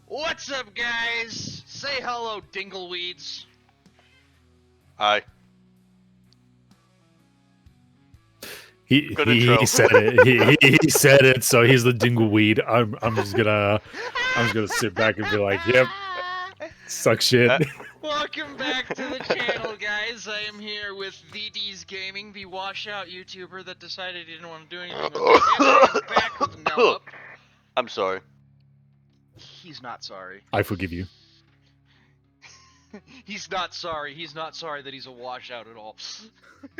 What's up, guys? Say hello, dingleweeds. Hi. He intro. said it. He said it. So he's the dingleweed. I'm just gonna sit back and be like, yep, suck shit. Welcome back to the channel, guys. I am here with VD's Gaming, the washout YouTuber that decided he didn't want to do anything with it. And I am back with Nellop. I'm sorry. He's not sorry. I forgive you. He's not sorry. He's not sorry that he's a washout at all.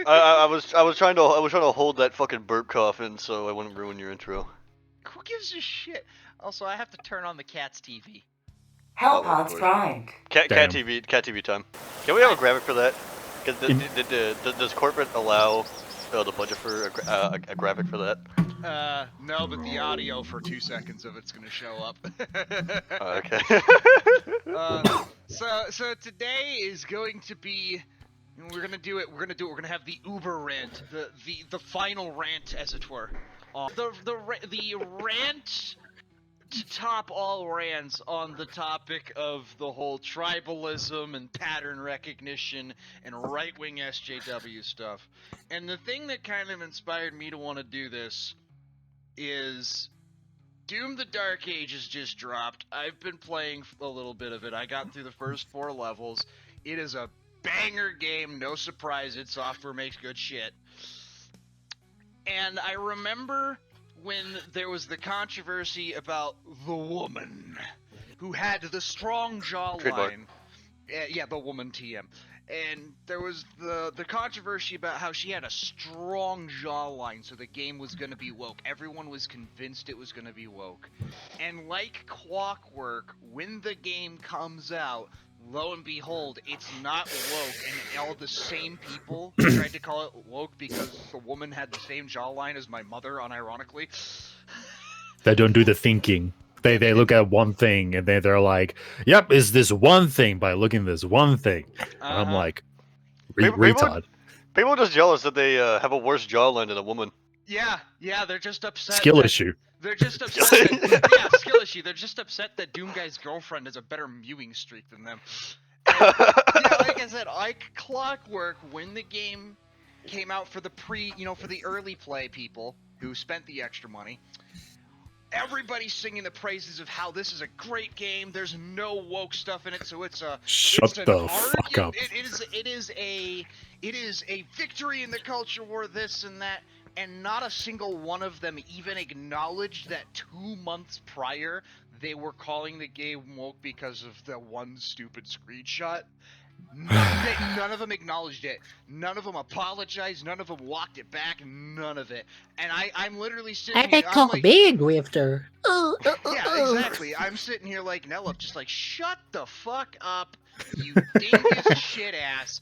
I was trying to hold that fucking burp cough in so I wouldn't ruin your intro. Who gives a shit? Also, I have to turn on the cat's TV. Hellpods primed. Cat TV time. Can we have a graphic for that? Does corporate allow the budget for a graphic for that? No, but the audio for 2 seconds of it's gonna show up. Okay. So today is going to be, we're gonna have the Uber rant, the final rant, as it were. The rant to top all rants on the topic of the whole tribalism and pattern recognition and right-wing SJW stuff. And the thing that kind of inspired me to want to do this is Doom the Dark Ages just dropped. I've been playing a little bit of it. I got through the first 4 levels. It is a banger game, no surprise. Id Software makes good shit. And I remember when there was the controversy about the woman who had the strong jawline. Yeah, the woman TM. And there was the controversy about how she had a strong jawline, so the game was going to be woke. Everyone was convinced it was going to be woke. And like clockwork, when the game comes out, lo and behold, it's not woke, and all the same people tried to call it woke because the woman had the same jawline as my mother, unironically. They don't do the thinking. They look at one thing and they're like, yep, is this one thing by looking at this one thing. And I'm like, retard. People are just jealous that they have a worse jawline than a woman. Yeah, they're just upset. Skill issue. They're just upset that, skill issue. They're just upset that Doom Guy's girlfriend has a better mewing streak than them. And, like I said, like clockwork, when the game came out for the for the early play people who spent the extra money, everybody's singing the praises of how this is a great game. There's no woke stuff in it, so it's a fuck up. It is a victory in the culture war, this and that. And not a single one of them even acknowledged that 2 months prior they were calling the game woke because of the one stupid screenshot. None of them acknowledged it. None of them apologized. None of them walked it back. None of it. And I'm literally sitting here. I'm like, big grifter. Yeah, exactly. I'm sitting here like Nellop, just like, shut the fuck up, you dingus shit ass.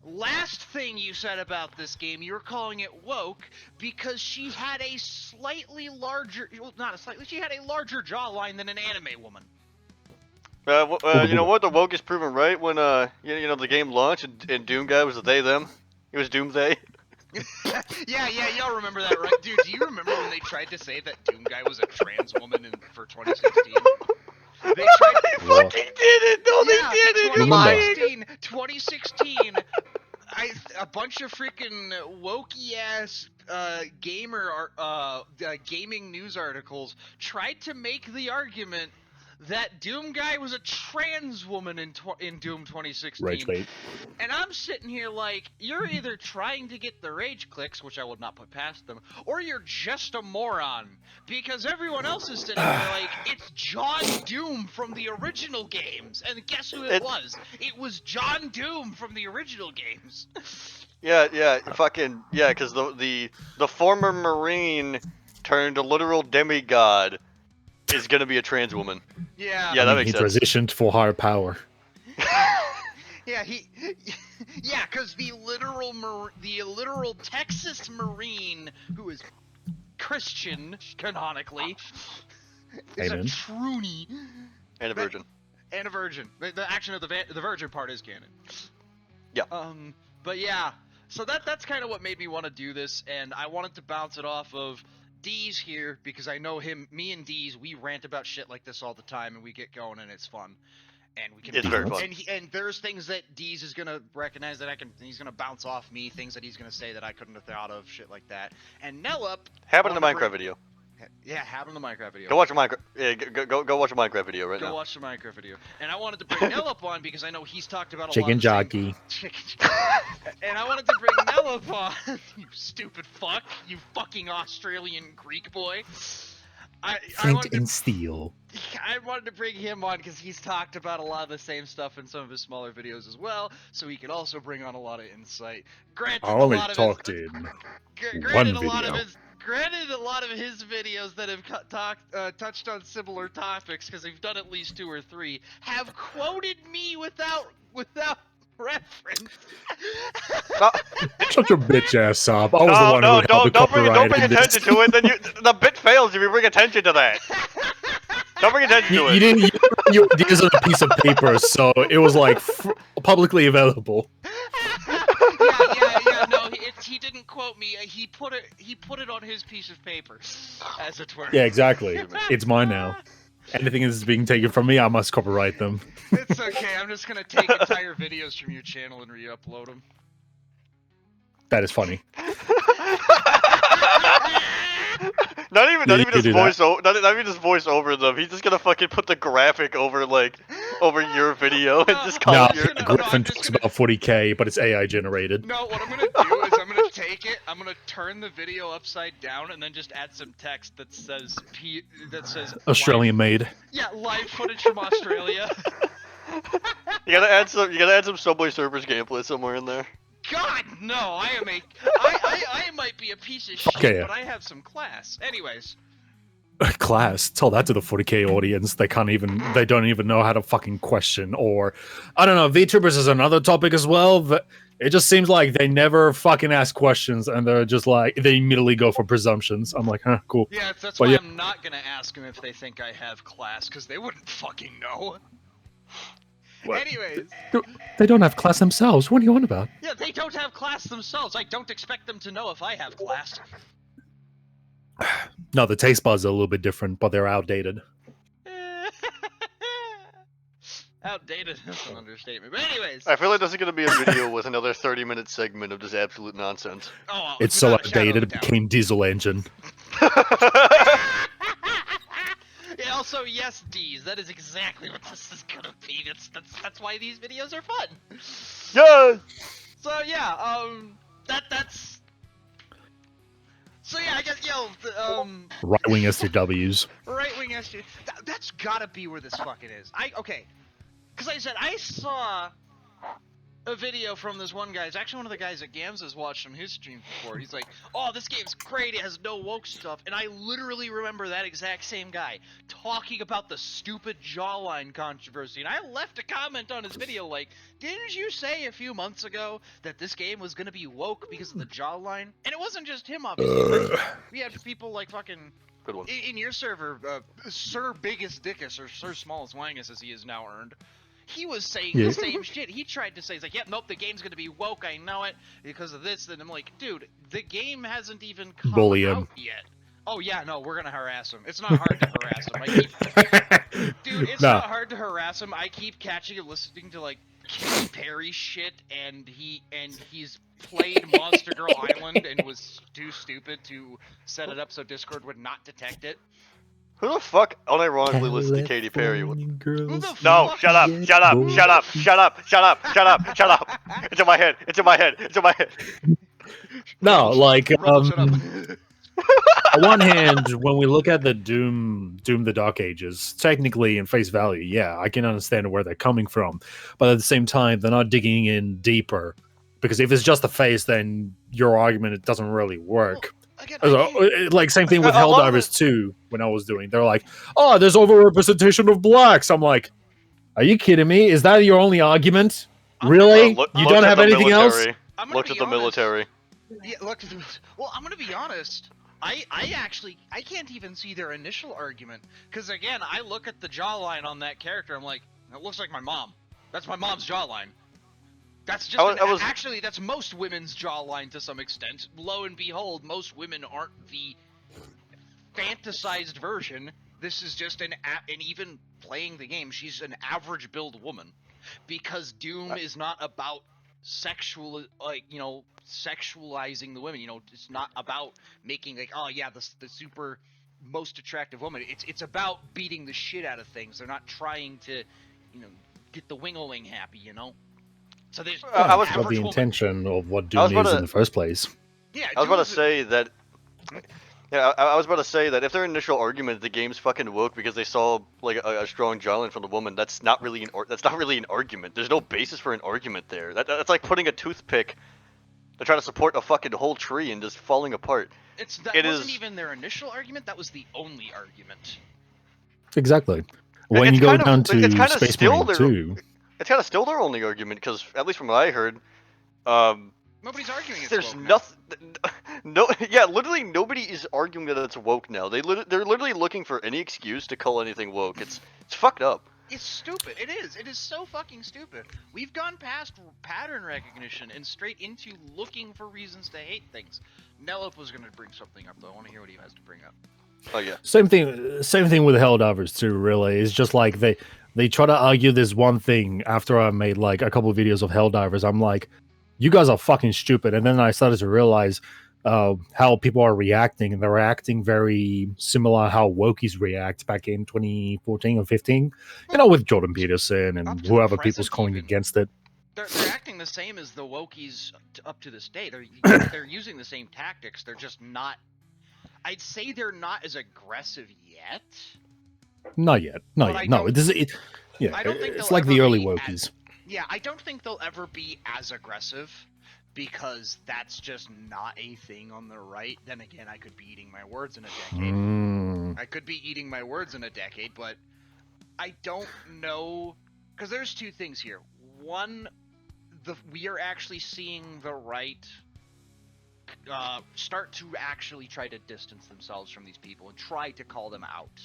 Last thing you said about this game, you were calling it woke because she had a slightly larger, well, she had a larger jawline than an anime woman. You know what? The woke is proven right when the game launched and Doom Guy was a they them. It was Doom they. yeah, y'all remember that, right? Dude, do you remember when they tried to say that Doom Guy was a trans woman for 2016? They fucking did it! No, they didn't! 2016, a bunch of freaking wokey-ass gaming news articles tried to make the argument that Doom Guy was a trans woman in Doom 2016. Rage bait. And I'm sitting here like, you're either trying to get the rage clicks, which I would not put past them, or you're just a moron. Because everyone else is sitting here like, it's John Doom from the original games. And guess who it was? It was John Doom from the original games. Yeah, because the former Marine turned a literal demigod is gonna be a trans woman. Yeah, that makes sense. He transitioned for higher power. Yeah, because the literal Texas Marine, who is Christian canonically, is a troonie and a virgin. And a virgin. The action of the virgin part is canon. Yeah. But yeah, so that's kind of what made me want to do this, and I wanted to bounce it off of D's here because I know him. Me and D's, we rant about shit like this all the time, and we get going, and it's fun. And we can. It's very fun. And there's things that D's is gonna recognize that he's gonna bounce off me. Things that he's gonna say that I couldn't have thought of, shit like that. And Nellop. Happened in the Minecraft video. Yeah, happened in the Minecraft video. Go watch a Minecraft. Yeah, go watch a Minecraft video right now. Go watch the Minecraft video. And I wanted to bring Nellop on because I know he's talked about a Chicken lot of jockey. Chicken And I wanted to bring Nellop on. You stupid fuck. You fucking Australian Greek boy. Flint and steel. I wanted to bring him on because he's talked about a lot of the same stuff in some of his smaller videos as well, so he could also bring on a lot of insight. Granted, I only talked in one video. Granted, a lot of his videos that have touched on similar topics, because they've done at least 2 or 3, have quoted me without reference. Shut your bitch ass up. I was the one who held the copyright. Don't bring attention to it. Then the bit fails if you bring attention to that. Don't bring attention to it. You didn't. Your ideas on a piece of paper, so it was like publicly available. Yeah. No, he didn't quote me. He put it on his piece of paper, as it were. Yeah, exactly. It's mine now. Anything is being taken from me, I must copyright them. It's okay. I'm just gonna take entire videos from your channel and re-upload them. That is funny. Not even his voice. Not even his voice over them. He's just gonna fucking put the graphic over your video and just call it your. Griffin talks about 40K, but it's AI generated. No, what I'm gonna do is I'm gonna take it. I'm gonna turn the video upside down and then just add some text that says Australian made. Yeah, live footage from Australia. You gotta add some Subway Surfers gameplay somewhere in there. God, no! I might be a piece of shit, Okay, but I have some class. Anyways. Class. Tell that to the 40K audience. They don't even know how to fucking question. Or, I don't know, VTubers is another topic as well. But it just seems like they never fucking ask questions, and they're just like, they immediately go for presumptions. I'm like, huh, cool. Yeah, that's why I'm not gonna ask them if they think I have class, because they wouldn't fucking know. What? Anyways. They don't have class themselves. What are you on about? Yeah, they don't have class themselves. I don't expect them to know if I have class. No, the taste buds are a little bit different, but they're outdated. Outdated is an understatement. But anyways. I feel like this is going to be a video with another 30-minute segment of just absolute nonsense. Oh, it's so outdated it became diesel engine. Yeah, also, yes, D's. That is exactly what this is gonna be. That's why these videos are fun. Yeah. So yeah, that's. So yeah, I guess right-wing SJWs. Right-wing SJWs. That's gotta be where this fucking is. Okay, because I said I saw a video from this one guy. It's actually one of the guys that Gams has watched on his stream before. He's like, "Oh, this game's great. It has no woke stuff." And I literally remember that exact same guy talking about the stupid jawline controversy. And I left a comment on his video like, "Didn't you say a few months ago that this game was gonna be woke because of the jawline?" And it wasn't just him, obviously. We had people like fucking. Good one. In your server, Sir Biggest Dickus or Sir Smallest Wangus as he is now earned. He was saying the same shit. He tried to say, he's like, yep, nope, the game's gonna be woke, I know it, because of this. And I'm like, dude, the game hasn't even come out yet. Oh yeah, no, we're gonna harass him. It's not hard to harass him. Dude, it's not hard to harass him. I keep catching and listening to like Katy Perry shit, and he's played Monster Girl Island and was too stupid to set it up so Discord would not detect it. Who the fuck unironically listens to Katy Perry? Who the No, fuck? shut up, shut up, shut up, shut up, shut up, shut up, shut up. It's in my head, it's in my head, it's in my head. No, like, Shut up. on one hand, when we look at the Doom the Dark Ages, technically in face value, yeah, I can understand where they're coming from. But at the same time, they're not digging in deeper. Because if it's just a face, then your argument, it doesn't really work. Well, again, like, same thing with Helldivers 2, when I was doing. They're like, oh, there's overrepresentation of blacks. I'm like, are you kidding me? Is that your only argument? Really? You don't have anything else? Look at the military. Yeah, look at the military. Well, I'm gonna be honest. I can't even see their initial argument. Because again, I look at the jawline on that character, I'm like, it looks like my mom. That's my mom's jawline. That's just actually that's most women's jawline to some extent. Lo and behold, most women aren't the fantasized version. This is just and even playing the game, she's an average build woman, because Doom is not about sexualizing the women. It's not about making like, oh yeah, the super most attractive woman. It's about beating the shit out of things. They're not trying to, get the wing-o-wing happy. So there's That's not the intention of what Doom is in the first place. Yeah, I was about to say that. Yeah, I was about to say that if their initial argument, the game's fucking woke because they saw like a strong jawline from the woman, that's not really an argument. There's no basis for an argument there. That's like putting a toothpick to try to support a fucking whole tree and just falling apart. That wasn't even their initial argument. That was the only argument. Exactly. When you go down to Space Marine 2, it's kind of still their only argument because at least from what I heard, nobody's arguing it's there's woke nothing. Yeah, literally nobody is arguing that it's woke now. They're literally looking for any excuse to call anything woke. It's fucked up. It's stupid. It is. It is so fucking stupid. We've gone past pattern recognition and straight into looking for reasons to hate things. Nellop was going to bring something up, though. I want to hear what he has to bring up. Oh yeah. Same thing with Helldivers too. Really, it's just like they try to argue this one thing after I made like a couple of videos of Helldivers. I'm like, you guys are fucking stupid. And then I started to realize how people are reacting, and they're reacting very similar how wokies react back in 2014 or 15. With Jordan Peterson and whoever people's calling against it. They're acting the same as the wokies up to this day. They're using the same tactics. They're just not. I'd say they're not as aggressive yet. Not yet. No, I don't think it's like the early wokies. I don't think they'll ever be as aggressive, because that's just not a thing on the right. Then again, I could be eating my words in a decade. But I don't know, because there's two things here. One, we are actually seeing the right start to actually try to distance themselves from these people and try to call them out.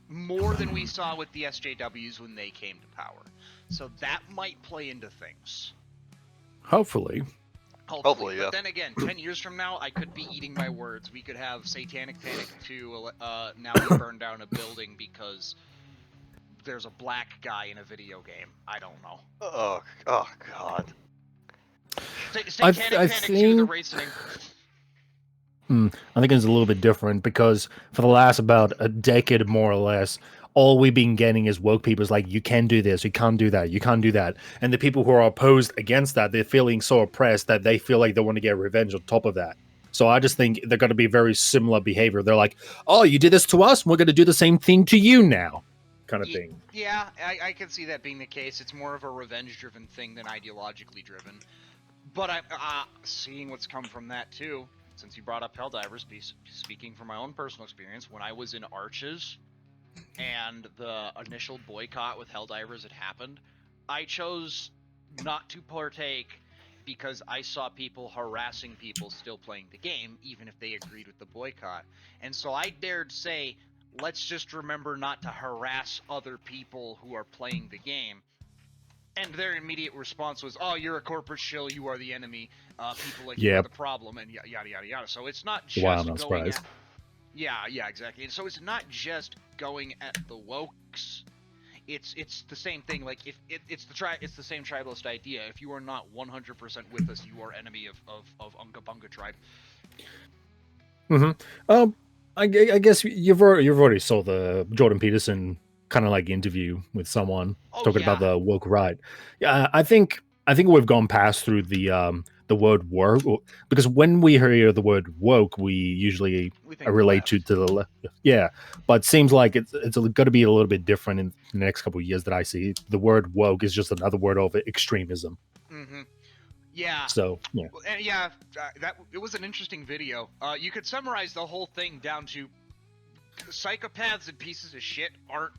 More than we saw with the SJWs when they came to power. So that might play into things. Hopefully, Hopefully, yeah. But then again, 10 years from now, I could be eating my words. We could have Satanic Panic 2 now burn down a building because there's a black guy in a video game. I don't know. Oh god. Satanic Panic 2, the racing. I think it's a little bit different because for the last about a decade, more or less, all we've been getting is woke people is like, you can do this, you can't do that, you can't do that. And the people who are opposed against that, they're feeling so oppressed that they feel like they want to get revenge on top of that. So I just think they're going to be very similar behavior. They're like, oh, you did this to us, we're going to do the same thing to you now, kind of thing. Yeah, I can see that being the case. It's more of a revenge-driven thing than ideologically driven. But I'm seeing what's come from that, too. Since you brought up Helldivers, speaking from my own personal experience, when I was in Arches and the initial boycott with Helldivers had happened, I chose not to partake because I saw people harassing people still playing the game, even if they agreed with the boycott. And so I dared say, let's just remember not to harass other people who are playing the game. And their immediate response was, oh, you're a corporate shill, you are the enemy, people like you are the problem, and yada, yada, yada. So it's not just going at... Yeah, exactly. And so it's not just going at the wokes. It's the same thing. Like, if it's the same tribalist idea. If you are not 100% with us, you are enemy of Unga Bunga tribe. Mm-hmm. I guess you've already saw the Jordan Peterson kind of like interview with someone talking about the woke right. Yeah, I think we've gone past through the word woke, because when we hear the word woke, we usually relate to the left. Yeah, but it seems like it's going to be a little bit different in the next couple of years that I see. The word woke is just another word of extremism. Mm-hmm. Yeah. So that it was an interesting video. You could summarize the whole thing down to psychopaths and pieces of shit aren't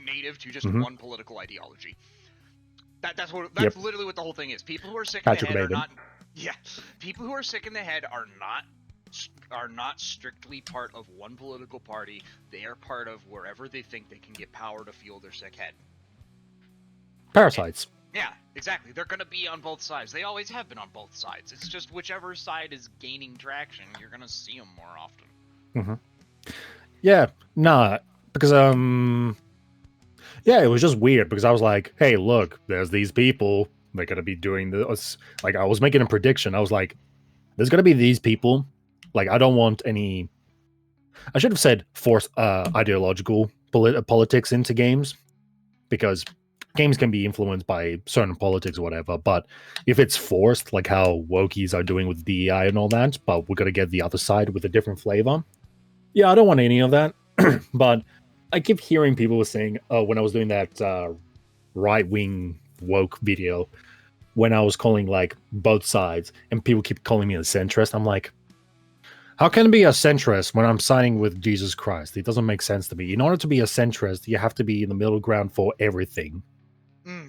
native to just one political ideology. That's literally what the whole thing is. People who are sick in the head are not. Yeah, people who are sick in the head are not strictly part of one political party. They are part of wherever they think they can get power to fuel their sick head. Parasites. Yeah, exactly. They're going to be on both sides. They always have been on both sides. It's just whichever side is gaining traction, you're going to see them more often. Mm-hmm. Yeah, nah, because yeah, it was just weird because I was like, hey, look, there's these people. They're gonna be doing this. Like, I was making a prediction. I was like, there's gonna be these people. Like, I don't want any. I should have said force ideological politics into games because games can be influenced by certain politics or whatever. But if it's forced, like how wokies are doing with DEI and all that, but we're gonna get the other side with a different flavor. Yeah, I don't want any of that. But I keep hearing people saying, "Oh, when I was doing that right wing woke video, when I was calling like both sides, and people keep calling me a centrist." I'm like, how can I be a centrist when I'm siding with Jesus Christ? It doesn't make sense to me. In order to be a centrist, you have to be in the middle ground for everything.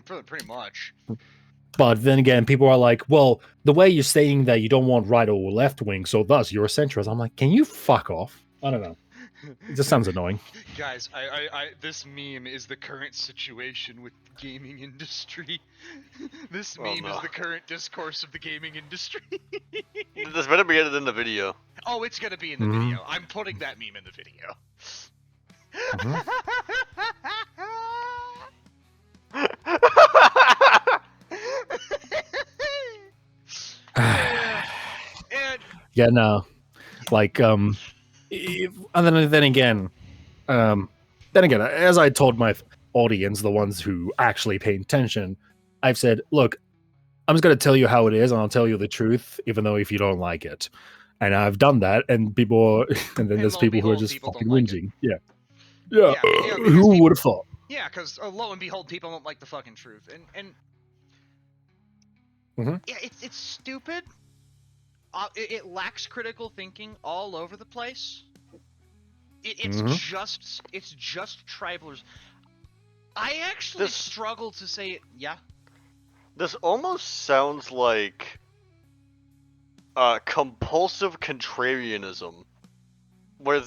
Pretty much. But then again, people are like, well, the way you're saying that you don't want right or left wing, so thus you're a centrist. I'm like, can you fuck off? I don't know. It just sounds annoying. Guys, this meme is the current situation with the gaming industry. This meme is the current discourse of the gaming industry. This better be edited in the video. Oh, it's gonna be in the video. I'm putting that meme in the video. And Yeah, no. Like, and then again, as I told my audience, the ones who actually pay attention, I've said, look, I'm just going to tell you how it is, and I'll tell you the truth, even though if you don't like it. And I've done that, and people, and then there's people who are just fucking whinging. Yeah. Who would have thought? Yeah, because lo and behold, people don't like the fucking truth, and yeah, it's stupid. It lacks critical thinking all over the place. It's just tribalers. I actually struggle to say it. Yeah. This almost sounds like compulsive contrarianism, where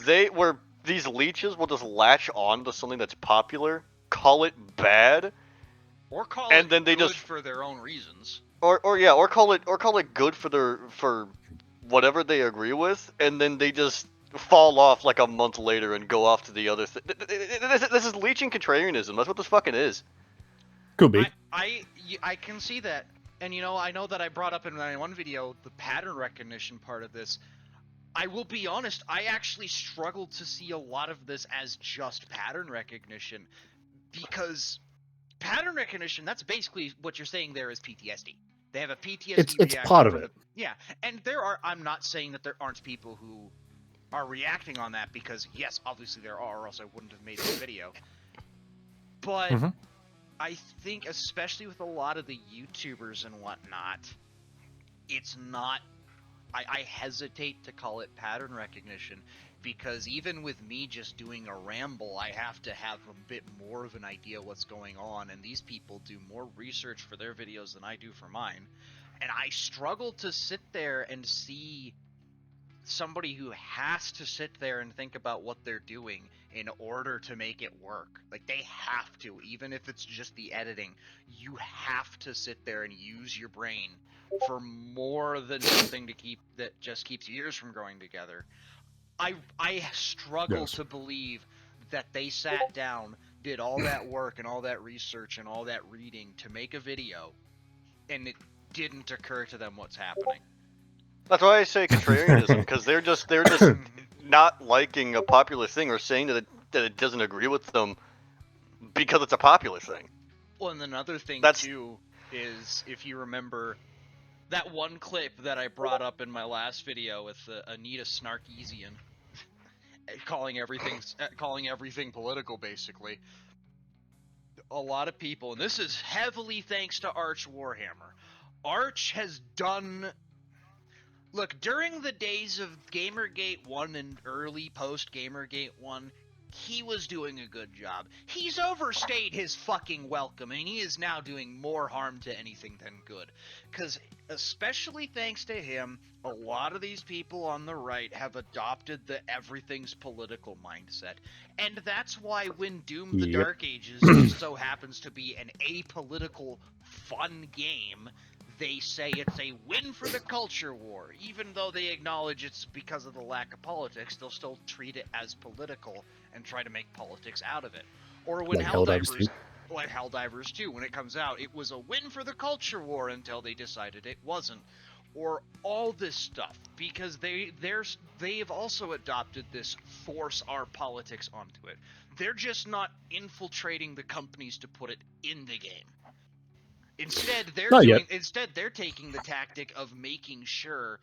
these leeches will just latch on to something that's popular, call it bad, or call and it then they good just for their own reasons. Or call it good for whatever they agree with, and then they just fall off like a month later and go off to the other thing. This is leeching contrarianism. That's what this fucking is. Could be. I can see that, and I know that I brought up in my one video the pattern recognition part of this. I will be honest, I actually struggle to see a lot of this as just pattern recognition, because pattern recognition, that's basically what you're saying there is PTSD. They have a PTSD It's reaction part of it. Yeah, and I'm not saying that there aren't people who are reacting on that, because yes, obviously there are, or else I wouldn't have made this video. But I think, especially with a lot of the YouTubers and whatnot, it's not... I hesitate to call it pattern recognition, because even with me just doing a ramble, I have to have a bit more of an idea what's going on, and these people do more research for their videos than I do for mine. And I struggle to sit there and see somebody who has to sit there and think about what they're doing in order to make it work. Like, they have to, even if it's just the editing. You have to sit there and use your brain for more than something that just keeps ears from growing together. I struggle to believe that they sat down, did all that work and all that research and all that reading to make a video, and it didn't occur to them what's happening. That's why I say contrarianism, because they're just not liking a popular thing, or saying that it doesn't agree with them because it's a popular thing. Well, and another thing too is, if you remember that one clip that I brought up in my last video with Anita Snarkeesian calling everything political, basically. A lot of people, and this is heavily thanks to Arch Warhammer. Arch has done... Look, during the days of Gamergate 1 and early post-Gamergate 1, he was doing a good job. He's overstayed his fucking welcome, and he is now doing more harm to anything than good. Because, especially thanks to him, a lot of these people on the right have adopted the everything's political mindset. And that's why when Doom the Dark Ages just so happens to be an apolitical, fun game, they say it's a win for the culture war. Even though they acknowledge it's because of the lack of politics, they'll still treat it as political and try to make politics out of it. Or when Like Helldivers 2. like Helldivers 2, when it comes out, it was a win for the culture war until they decided it wasn't. Or all this stuff, because they've also adopted this force our politics onto it. They're just not infiltrating the companies to put it in the game. Instead, they're taking the tactic of making sure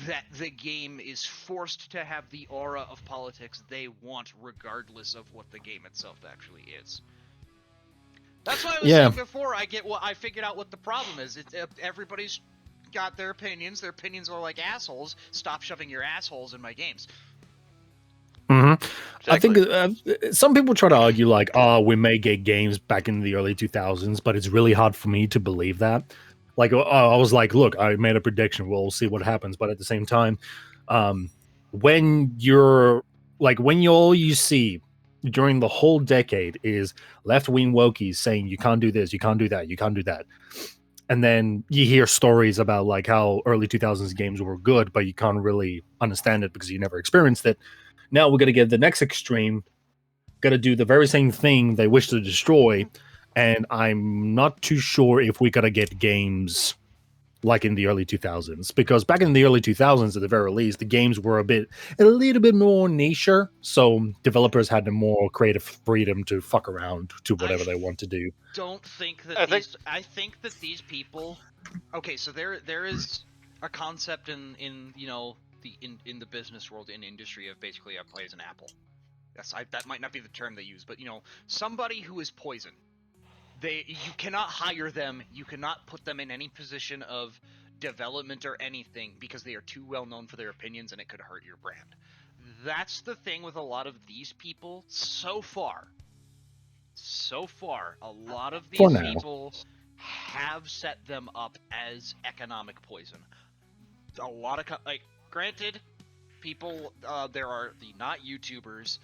that the game is forced to have the aura of politics they want, regardless of what the game itself actually is. That's why I was saying before. I figured out what the problem is. Everybody's got their opinions. Their opinions are like assholes. Stop shoving your assholes in my games. Mm-hmm. Exactly. I think some people try to argue like, we may get games back in the early 2000s, but it's really hard for me to believe that. Like, I was like, look, I made a prediction. We'll see what happens. But at the same time, when all you see during the whole decade is left-wing wokies saying you can't do this, you can't do that, you can't do that. And then you hear stories about like how early 2000s games were good, but you can't really understand it because you never experienced it. Now we're going to get the next extreme, going to do the very same thing they wish to destroy, and I'm not too sure if we're going to get games like in the early 2000s, because back in the early 2000s, at the very least, the games were a little bit more niche, so developers had the more creative freedom to fuck around to whatever they want to do. I think that these people. Okay, so there is a concept in the business world, in industry, of basically a poison apple. Yes, that might not be the term they use, but somebody who is poison. You cannot hire them. You cannot put them in any position of development or anything because they are too well known for their opinions and it could hurt your brand. That's the thing with a lot of these people so far. A lot of these people have set them up as economic poison. A lot of granted, people there are the not YouTubers.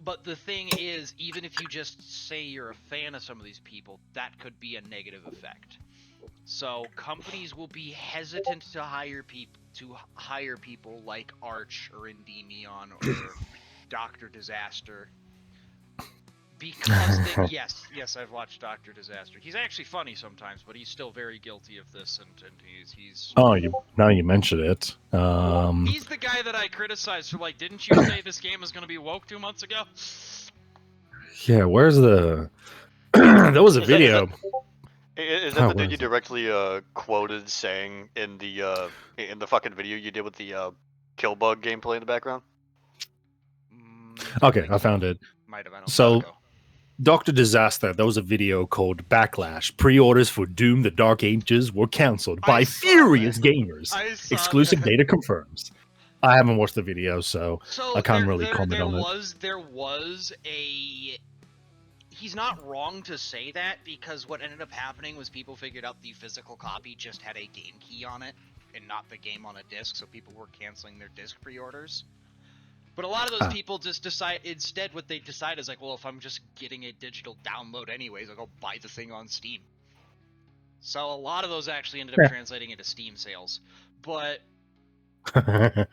But the thing is, even if you just say you're a fan of some of these people, that could be a negative effect. So companies will be hesitant to hire people like Arch or Endymion or Dr. Disaster. Because yes, I've watched Dr. Disaster. He's actually funny sometimes, but he's still very guilty of this, and he's. Oh, now you mention it. He's the guy that I criticized for didn't you say this game was going to be woke 2 months ago? Yeah, where's the? There was a video. Is that the dude you directly quoted saying in the fucking video you did with the kill bug gameplay in the background? Okay, I found it. Might have. So, Dr. Disaster, there was a video called Backlash. Pre-orders for Doom the Dark Ages were cancelled by furious gamers. Exclusive data confirms. I haven't watched the video, so I can't really comment on it. There was a... He's not wrong to say that, because what ended up happening was people figured out the physical copy just had a game key on it and not the game on a disc, so people were canceling their disc pre-orders. But a lot of those people just decide, instead what they decide is well, if I'm just getting a digital download anyways, I'll go buy the thing on Steam. So a lot of those actually ended up translating into Steam sales. But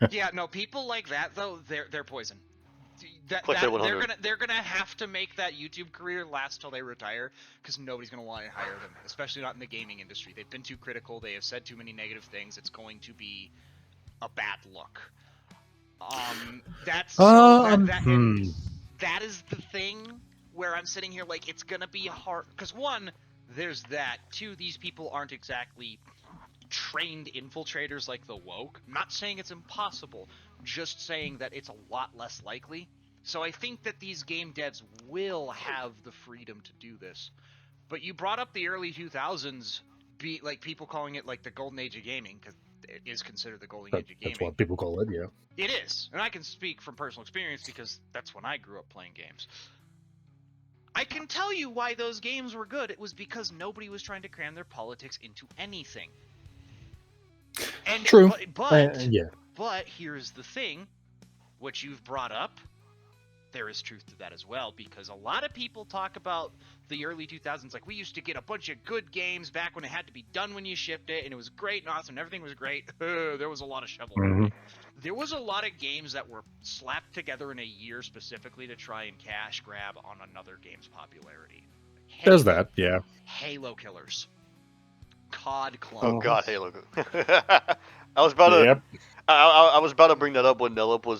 yeah, no, people like that though, they're poison. They're gonna have to make that YouTube career last till they retire, because nobody's gonna want to hire them, especially not in the gaming industry. They've been too critical. They have said too many negative things. It's going to be a bad look. That is the thing where I'm sitting here it's gonna be hard, because one, there's that. Two, these people aren't exactly trained infiltrators like the woke. I'm not saying it's impossible, just saying that it's a lot less likely. So I think that these game devs will have the freedom to do this. But you brought up the early 2000s, people calling it the golden age of gaming, because it is considered the golden age of gaming. That's what people call it, yeah. It is, and I can speak from personal experience because that's when I grew up playing games. I can tell you why those games were good. It was because nobody was trying to cram their politics into anything. And true. But here's the thing, what you've brought up, there is truth to that as well, because a lot of people talk about the early 2000s, like, we used to get a bunch of good games back when it had to be done when you shipped it, and it was great and awesome, and everything was great. There was a lot of shovelware. Mhm. There was a lot of games that were slapped together in a year specifically to try and cash grab on another game's popularity. There's that, yeah. Halo killers. COD Oh clone. God, Halo. I was about to. Yep. I was about to bring that up when Nellop was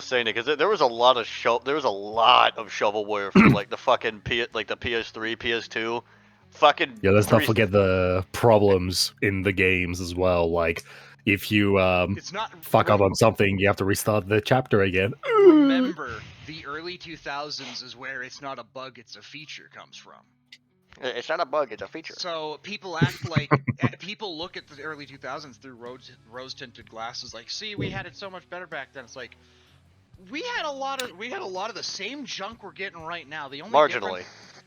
saying it, because there was a lot of shovelware for like the fucking like the PS3, PS2, fucking. Yeah, let's not 3 forget the problems in the games as well. Like, if you It's not fuck up on something, you have to restart the chapter again. Remember, the early 2000s is where it's not a bug, it's a feature comes from. It's not a bug; it's a feature. So people act like people look at the early 2000s through rose-tinted glasses, like, see, we had it so much better back then. It's like we had a lot of the same junk we're getting right now. The only Marginally.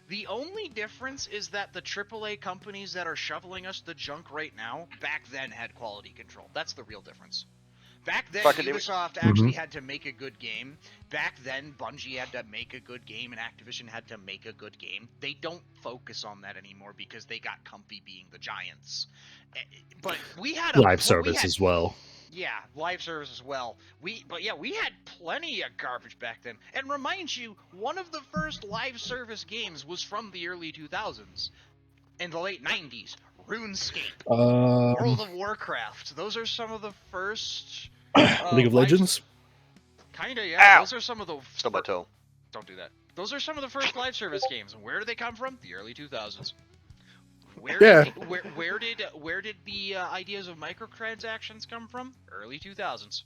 The only difference is that the AAA companies that are shoveling us the junk right now, back then had quality control. That's the real difference. Back then, Ubisoft actually had to make a good game. Back then, Bungie had to make a good game, and Activision had to make a good game. They don't focus on that anymore because they got comfy being the giants. But we had Live service as well. Yeah, live service as well. We had plenty of garbage back then. And remind you, one of the first live service games was from the early 2000s. In the late 90s. RuneScape. World of Warcraft. Those are some of the first... League of Legends? Kinda, yeah. Ow! Those are some of the... Stole my toe. Don't do that. Those are some of the first live service games. And where do they come from? The early 2000s. Where did the ideas of microtransactions come from? Early 2000s.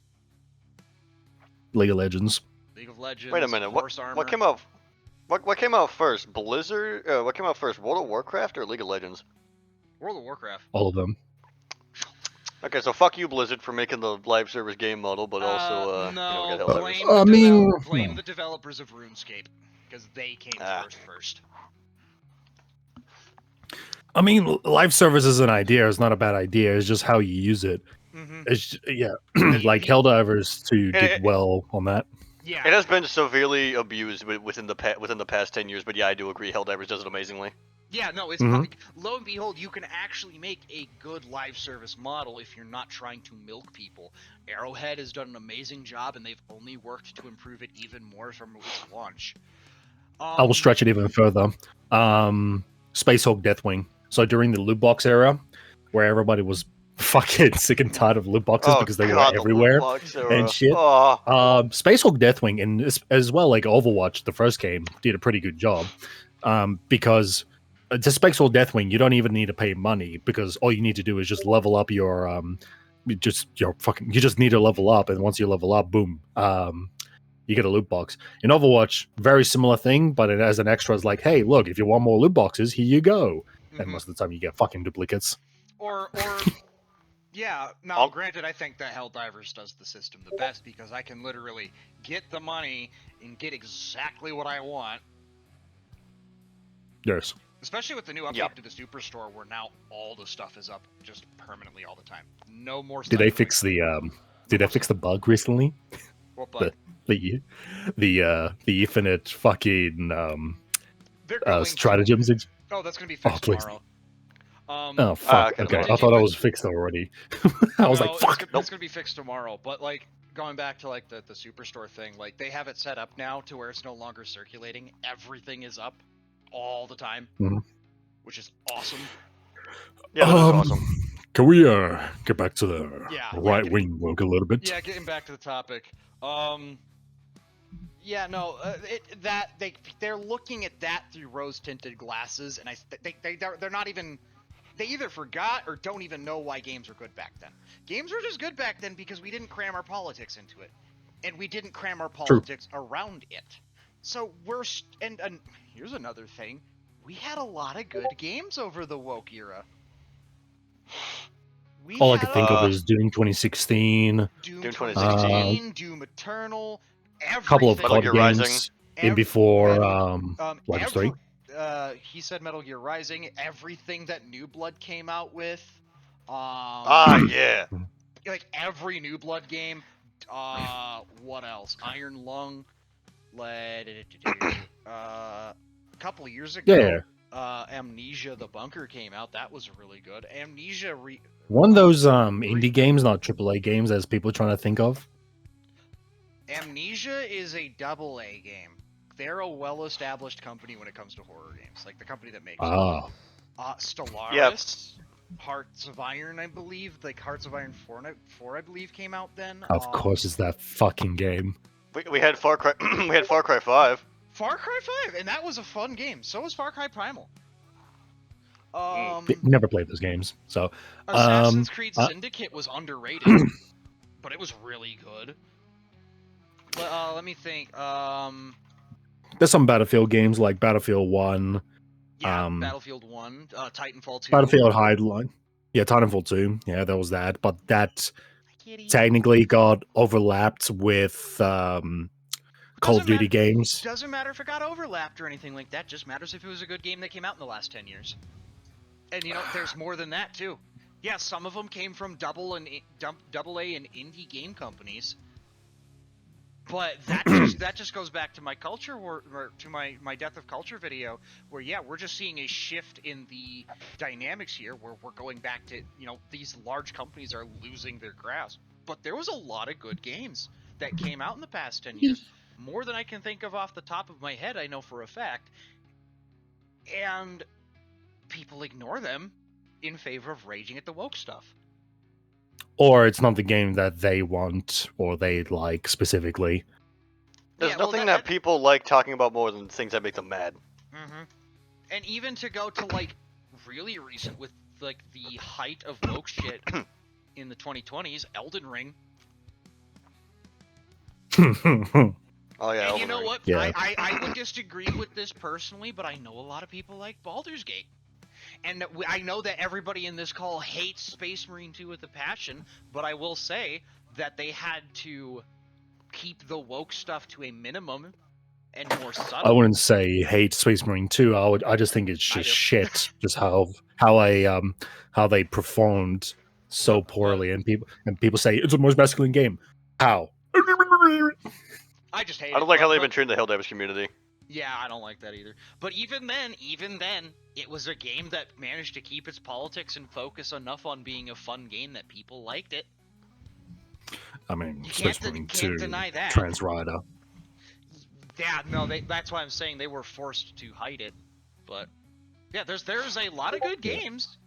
League of Legends. League of Legends. Wait a minute. Horse Armor. What came out? What came out first? Blizzard? What came out first? World of Warcraft or League of Legends? World of Warcraft. All of them. Okay, so fuck you, Blizzard, for making the live service game model, but also, no, we got blame, blame the developers of RuneScape, because they came first. I mean, live service is an idea. It's not a bad idea. It's just how you use it. Mm-hmm. It's like Helldivers 2 did well on that. Yeah. It has been severely abused within the past 10 years, but yeah, I do agree. Helldivers does it amazingly. Yeah, no, it's lo and behold, you can actually make a good live service model if you're not trying to milk people. Arrowhead has done an amazing job, and they've only worked to improve it even more from its launch. I will stretch it even further. Space Hulk Deathwing. So during the loot box era, where everybody was fucking sick and tired of loot boxes because they were everywhere and shit. Space Hulk Deathwing, and as well, like Overwatch, the first game, did a pretty good job. Because to Space Hulk Deathwing, you don't even need to pay money, because all you need to do is just level up your you just need to level up, and once you level up, boom, you get a loot box. In Overwatch, very similar thing, but it as an extra is like, hey, look, if you want more loot boxes, here you go. And most of the time you get fucking duplicates. Or yeah, now granted, I think that Helldivers does the system the best, because I can literally get the money and get exactly what I want. Yes. Especially with the new update to the Superstore, where now all the stuff is up just permanently all the time. No more stuff. Did they fix the bug recently? What bug? The infinite fucking stratagems. Oh, that's gonna be fixed tomorrow. Oh fuck! Okay, I thought I was fixed already. I was like, fuck. It's gonna be fixed tomorrow. But like, going back to like the Superstore thing, like they have it set up now to where it's no longer circulating. Everything is up all the time, which is awesome. Yeah, that's awesome. Can we get back to the right wing work a little bit? Yeah, getting back to the topic. Yeah, no, they're looking at that through rose-tinted glasses, and they're not even. They either forgot or don't even know why games were good back then. Games were just good back then because we didn't cram our politics into it, and we didn't cram our politics around it. So and here's another thing: we had a lot of good games over the woke era. All I could think of was Doom 2016. Doom 2016, Doom Eternal, a couple of COD games in before Black Ops 3. He said Metal Gear Rising. Everything that New Blood came out with. Yeah. Like every New Blood game. What else? Iron Lung. couple of years ago, Yeah. Amnesia: The Bunker came out. That was really good. Amnesia. One of those indie games, not AAA games, as people are trying to think of. Amnesia is a AA game. They're a well-established company when it comes to horror games, like the company that makes Ah, Stellaris, Hearts of Iron, I believe. Like Hearts of Iron 4, I believe, came out then. of course, it's that fucking game. We had Far Cry. We had Far Cry 5. Far Cry 5, and that was a fun game. So was Far Cry Primal. Never played those games, so Assassin's Creed Syndicate was underrated, but it was really good. Let me think. There's some Battlefield games like Battlefield 1. Yeah, Battlefield 1, Titanfall 2. Battlefield Hardline. Yeah, Titanfall 2. Yeah, there was that. But that technically got overlapped with Call of Duty games. Doesn't matter if it got overlapped or anything like that. Just matters if it was a good game that came out in the last 10 years. And, you know, there's more than that, too. Yeah, some of them came from AA and indie game companies. But that just goes back to my culture or to my Death of Culture video, where yeah, we're just seeing a shift in the dynamics here, where we're going back to, you know, these large companies are losing their grasp. But there was a lot of good games that came out in the past 10 years, more than I can think of off the top of my head. I know for a fact, and people ignore them in favor of raging at the woke stuff. Or it's not the game that they want or they like specifically. There's nothing that people like talking about more than things that make them mad. Mm-hmm. And even to go to, like, really recent with, like, the height of woke shit in the 2020s, Elden Ring. Oh yeah, and you know what? Yeah. I would disagree with this personally, but I know a lot of people like Baldur's Gate. And I know that everybody in this call hates Space Marine 2 with a passion, but I will say that they had to keep the woke stuff to a minimum and more subtle. I wouldn't say hate Space Marine 2. I just think it's just shit. Just how they performed so poorly, and people say it's the most masculine game. How? I just hate it. I don't like how they've been treating the Helldivers community. Yeah, I don't like that either. But even then, it was a game that managed to keep its politics and focus enough on being a fun game that people liked it. I mean, You Space can't Marine can't 2, deny that. Trans Rider. Yeah, no, that's why I'm saying they were forced to hide it. But yeah, there's a lot of good games.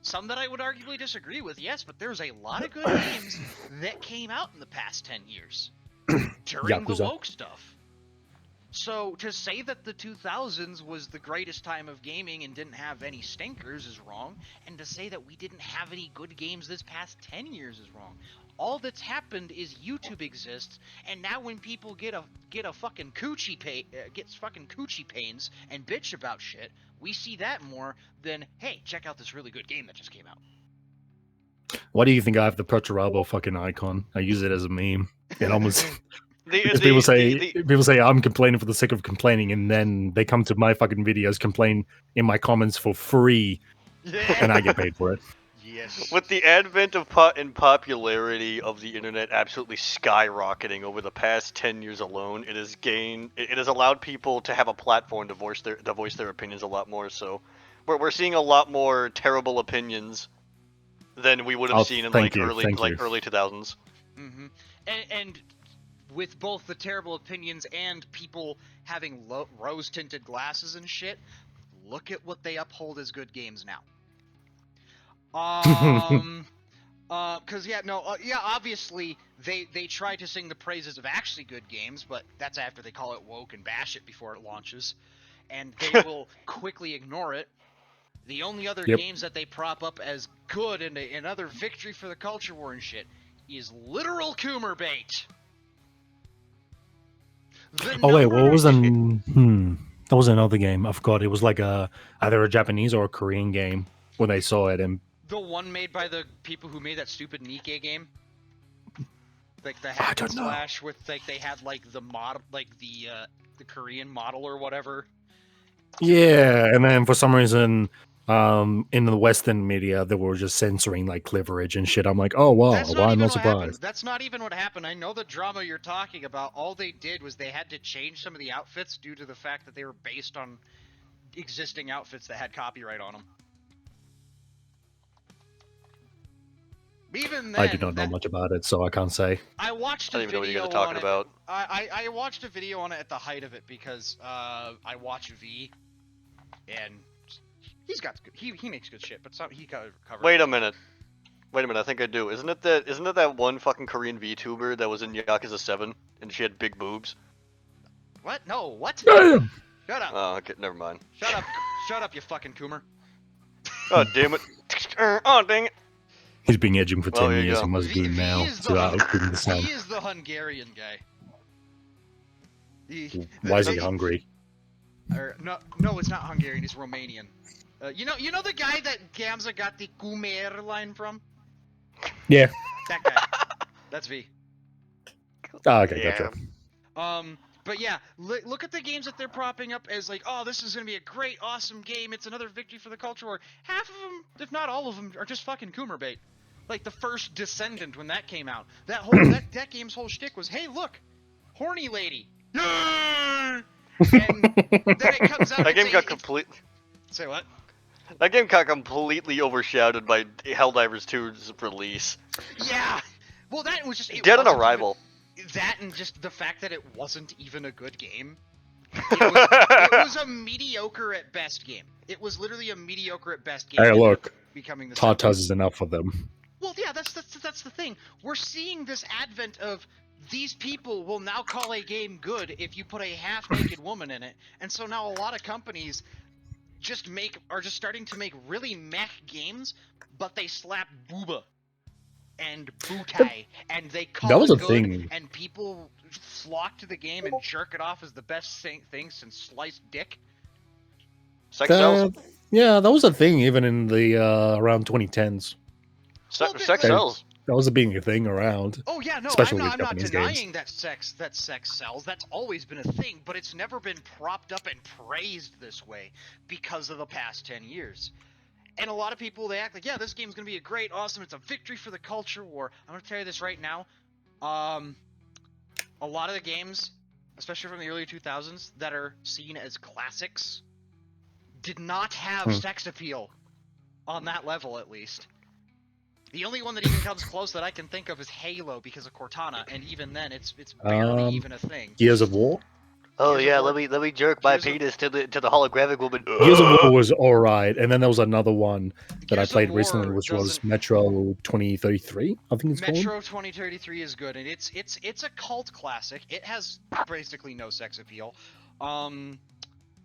Some that I would arguably disagree with, yes, but there's a lot of good games that came out in the past 10 years during the woke stuff. So to say that the 2000s was the greatest time of gaming and didn't have any stinkers is wrong, and to say that we didn't have any good games this past 10 years is wrong. All that's happened is YouTube exists, and now when people get a fucking gets fucking coochie pains and bitch about shit, we see that more than, hey, check out this really good game that just came out. Why do you think I have the Perturabo fucking icon? I use it as a meme. It almost people say I'm complaining for the sake of complaining, and then they come to my fucking videos, complain in my comments for free, and I get paid for it. Yes. With the advent of popularity of the internet absolutely skyrocketing over the past 10 years alone, it has allowed people to have a platform to voice their opinions a lot more. So we're seeing a lot more terrible opinions than we would have seen in early 2000s. Mm-hmm. And with both the terrible opinions and people having rose-tinted glasses and shit, look at what they uphold as good games now. Obviously they try to sing the praises of actually good games, but that's after they call it woke and bash it before it launches, and they will quickly ignore it. The only other games that they prop up as good and another victory for the culture war and shit is literal Coomer bait. What was that was another game. I forgot. It was like either a Japanese or a Korean game when they saw it, and the one made by the people who made that stupid Nikkei game, like the hack and slash with like they had like the model, like the Korean model or whatever. Yeah, and then for some reason In the Western media, they were just censoring like cleavage and shit. I'm like, oh wow, That's why not I'm even not what happened. surprised. That's not even what happened. I know the drama you're talking about. All they did was they had to change some of the outfits due to the fact that they were based on existing outfits that had copyright on them. Even then, I do not know much about it, so I can't say. I watched I a don't even know what you video guys are talking on it. about. I watched a video on it at the height of it because I watch V, and he's got good, he makes good shit, but he covered. Wait a minute. I think I do. Isn't it that one fucking Korean VTuber that was in Yakuza 7 and she had big boobs? What? No, what? Damn! Shut up. Oh, okay, never mind. Shut up. Shut up, you fucking Coomer. Oh, damn it. Oh, dang it. He's been edging for 10 Well, there you years. go. He must do now is to outdo the sound. he is the Hungarian guy. Why is he hungry? Or, no, it's not Hungarian. It's Romanian. You know the guy that Gamza got the Kumer line from? Yeah. That guy. That's V. Oh, okay, Yeah. gotcha. But yeah, look at the games that they're propping up as like, oh, this is gonna be a great, awesome game. It's another victory for the culture war. Half of them, if not all of them, are just fucking Coomer bait. Like the first Descendant when that came out, that game's whole shtick was, hey, look, horny lady. Yay! And then it comes out. That game got complete. Say what? That game got completely overshadowed by Helldivers 2's release. Yeah. Well, that was just Dead on Arrival. That and just the fact that it wasn't even a good game. It was a mediocre at best game. It was literally a mediocre at best game. Hey, look. Becoming the Tartars is enough for them. Well, yeah, that's the thing. We're seeing this advent of these people will now call a game good if you put a half-naked woman in it, and so now a lot of companies are just starting to make really meh games, but they slap booba and bootai, and they call That was it a good, thing. and people flock to the game and jerk it off as the best thing since sliced dick. Sex sells. Yeah, that was a thing even in the around 2010s. Well, Sex like- sells. That was being a thing around. Oh yeah, no, Especially I'm with not Japanese denying that sex sells. That's always been a thing, but it's never been propped up and praised this way because of the past 10 years. And a lot of people, they act like, yeah, this game's gonna be a great, awesome, it's a victory for the culture war. I'm gonna tell you this right now. A lot of the games, especially from the early 2000s, that are seen as classics, did not have sex appeal on that level, at least. The only one that even comes close that I can think of is Halo because of Cortana, and even then, it's barely even a thing. Gears of War. Oh Gears of yeah, War- let me jerk my Gears of- penis to the holographic woman. Gears of War was alright, and then there was another one that I Gears of played War recently, which was doesn't- Metro 2033. I think it's called. Metro 2033 is good, and it's a cult classic. It has basically no sex appeal. Oh,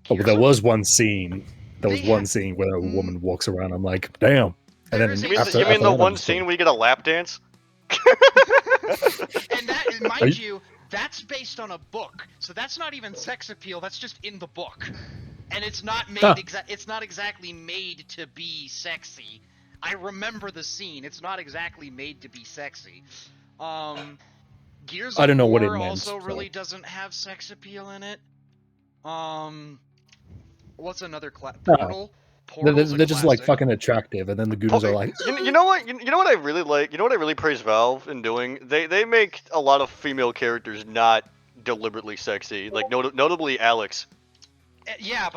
Gears there of- was one scene. There was They one have- scene where a woman walks around. I'm like, damn. And There then is a- You mean, after, you mean after the that, one I'm just scene like, where you get a lap dance? And that, mind you, that's based on a book, so that's not even sex appeal. That's just in the book, and it's not made. Huh. It's not exactly made to be sexy. I remember the scene. It's not exactly made to be sexy. Gears of I don't know War what it meant, also so. really doesn't have sex appeal in it. What's another Portal? Portal's a they're just like classic. fucking attractive, and then the goons are like, You know what? You know what I really like? You know what I really praise Valve in doing? They make a lot of female characters not deliberately sexy. Like notably Alex. Yeah,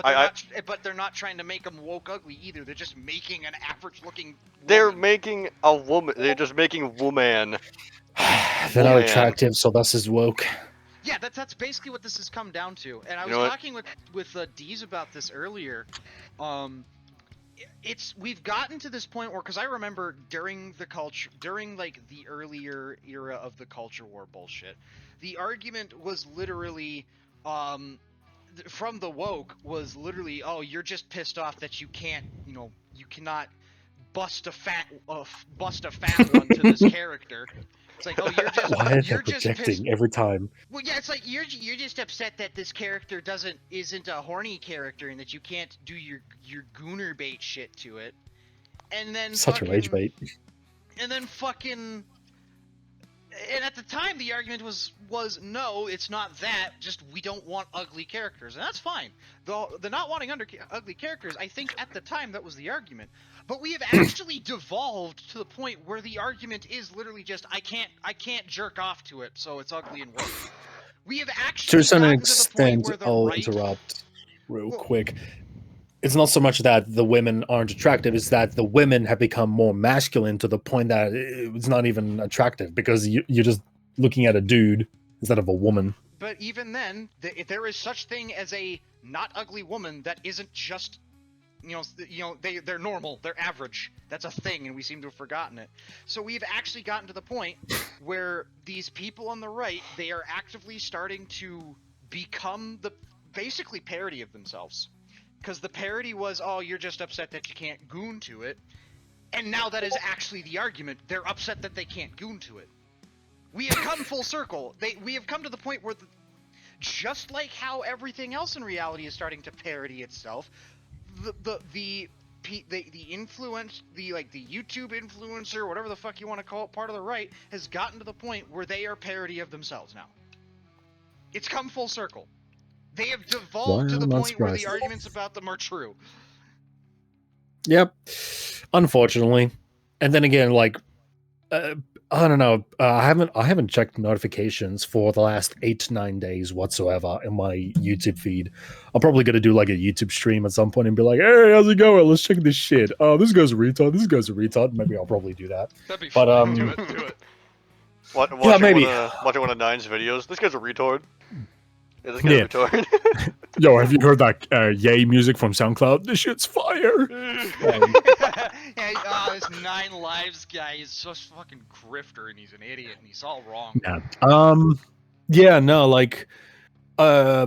but they're not trying to make them woke ugly either. They're just making an average-looking. They're woman. making a woman. They're just making woman. they're not Man. attractive, so thus is woke. Yeah, that's basically what this has come down to. And I You was know what? talking with Deez about this earlier. We've gotten to this point where, because I remember during like the earlier era of the culture war bullshit, the argument was literally, from the woke was literally, oh, you're just pissed off that you can't, you cannot bust a fat one to this character. It's like, oh, Why are they you're just pissed. projecting every time? Well, yeah, it's like you're just upset that this character isn't a horny character and that you can't do your gooner bait shit to it. And then Such a rage bait. And then fucking And at the time, the argument was no, it's not that. Just we don't want ugly characters, and that's fine. The not wanting ugly characters, I think at the time that was the argument. But we have actually devolved to the point where the argument is literally just I can't jerk off to it, so it's ugly and work. We have actually To some gotten to the point extent, where the I'll right. interrupt real Well- quick. It's not so much that the women aren't attractive, it's that the women have become more masculine to the point that it's not even attractive because you're just looking at a dude instead of a woman. But even then, there is such thing as a not ugly woman that isn't just, they're normal, they're average. That's a thing, and we seem to have forgotten it. So we've actually gotten to the point where these people on the right, they are actively starting to become the basically parody of themselves. Because the parody was, oh, you're just upset that you can't goon to it. And now that is actually the argument. They're upset that they can't goon to it. We have come full circle. We have come to the point where, just like how everything else in reality is starting to parody itself, the influence, the YouTube influencer, whatever the fuck you want to call it, part of the right, has gotten to the point where they are parody of themselves now. It's come full circle. They have devolved to the point where the arguments about them are true. Yep. Unfortunately. And then again, like, I don't know. I haven't checked notifications for the last 8 to 9 days whatsoever in my YouTube feed. I'm probably gonna do like a YouTube stream at some point and be like, "Hey, how's it going? Let's check this shit. Oh, this guy's a retard. This guy's a retard." Maybe I'll probably do that. That'd be But fun. Do it. Watching maybe. Watching one of Nine's videos. This guy's a retard. Yeah, this guy's a retard. Yo, have you heard that Yay music from SoundCloud? This shit's fire. This 9 Lives guy is just fucking grifter, and he's an idiot, and he's all wrong. Yeah. No, like, I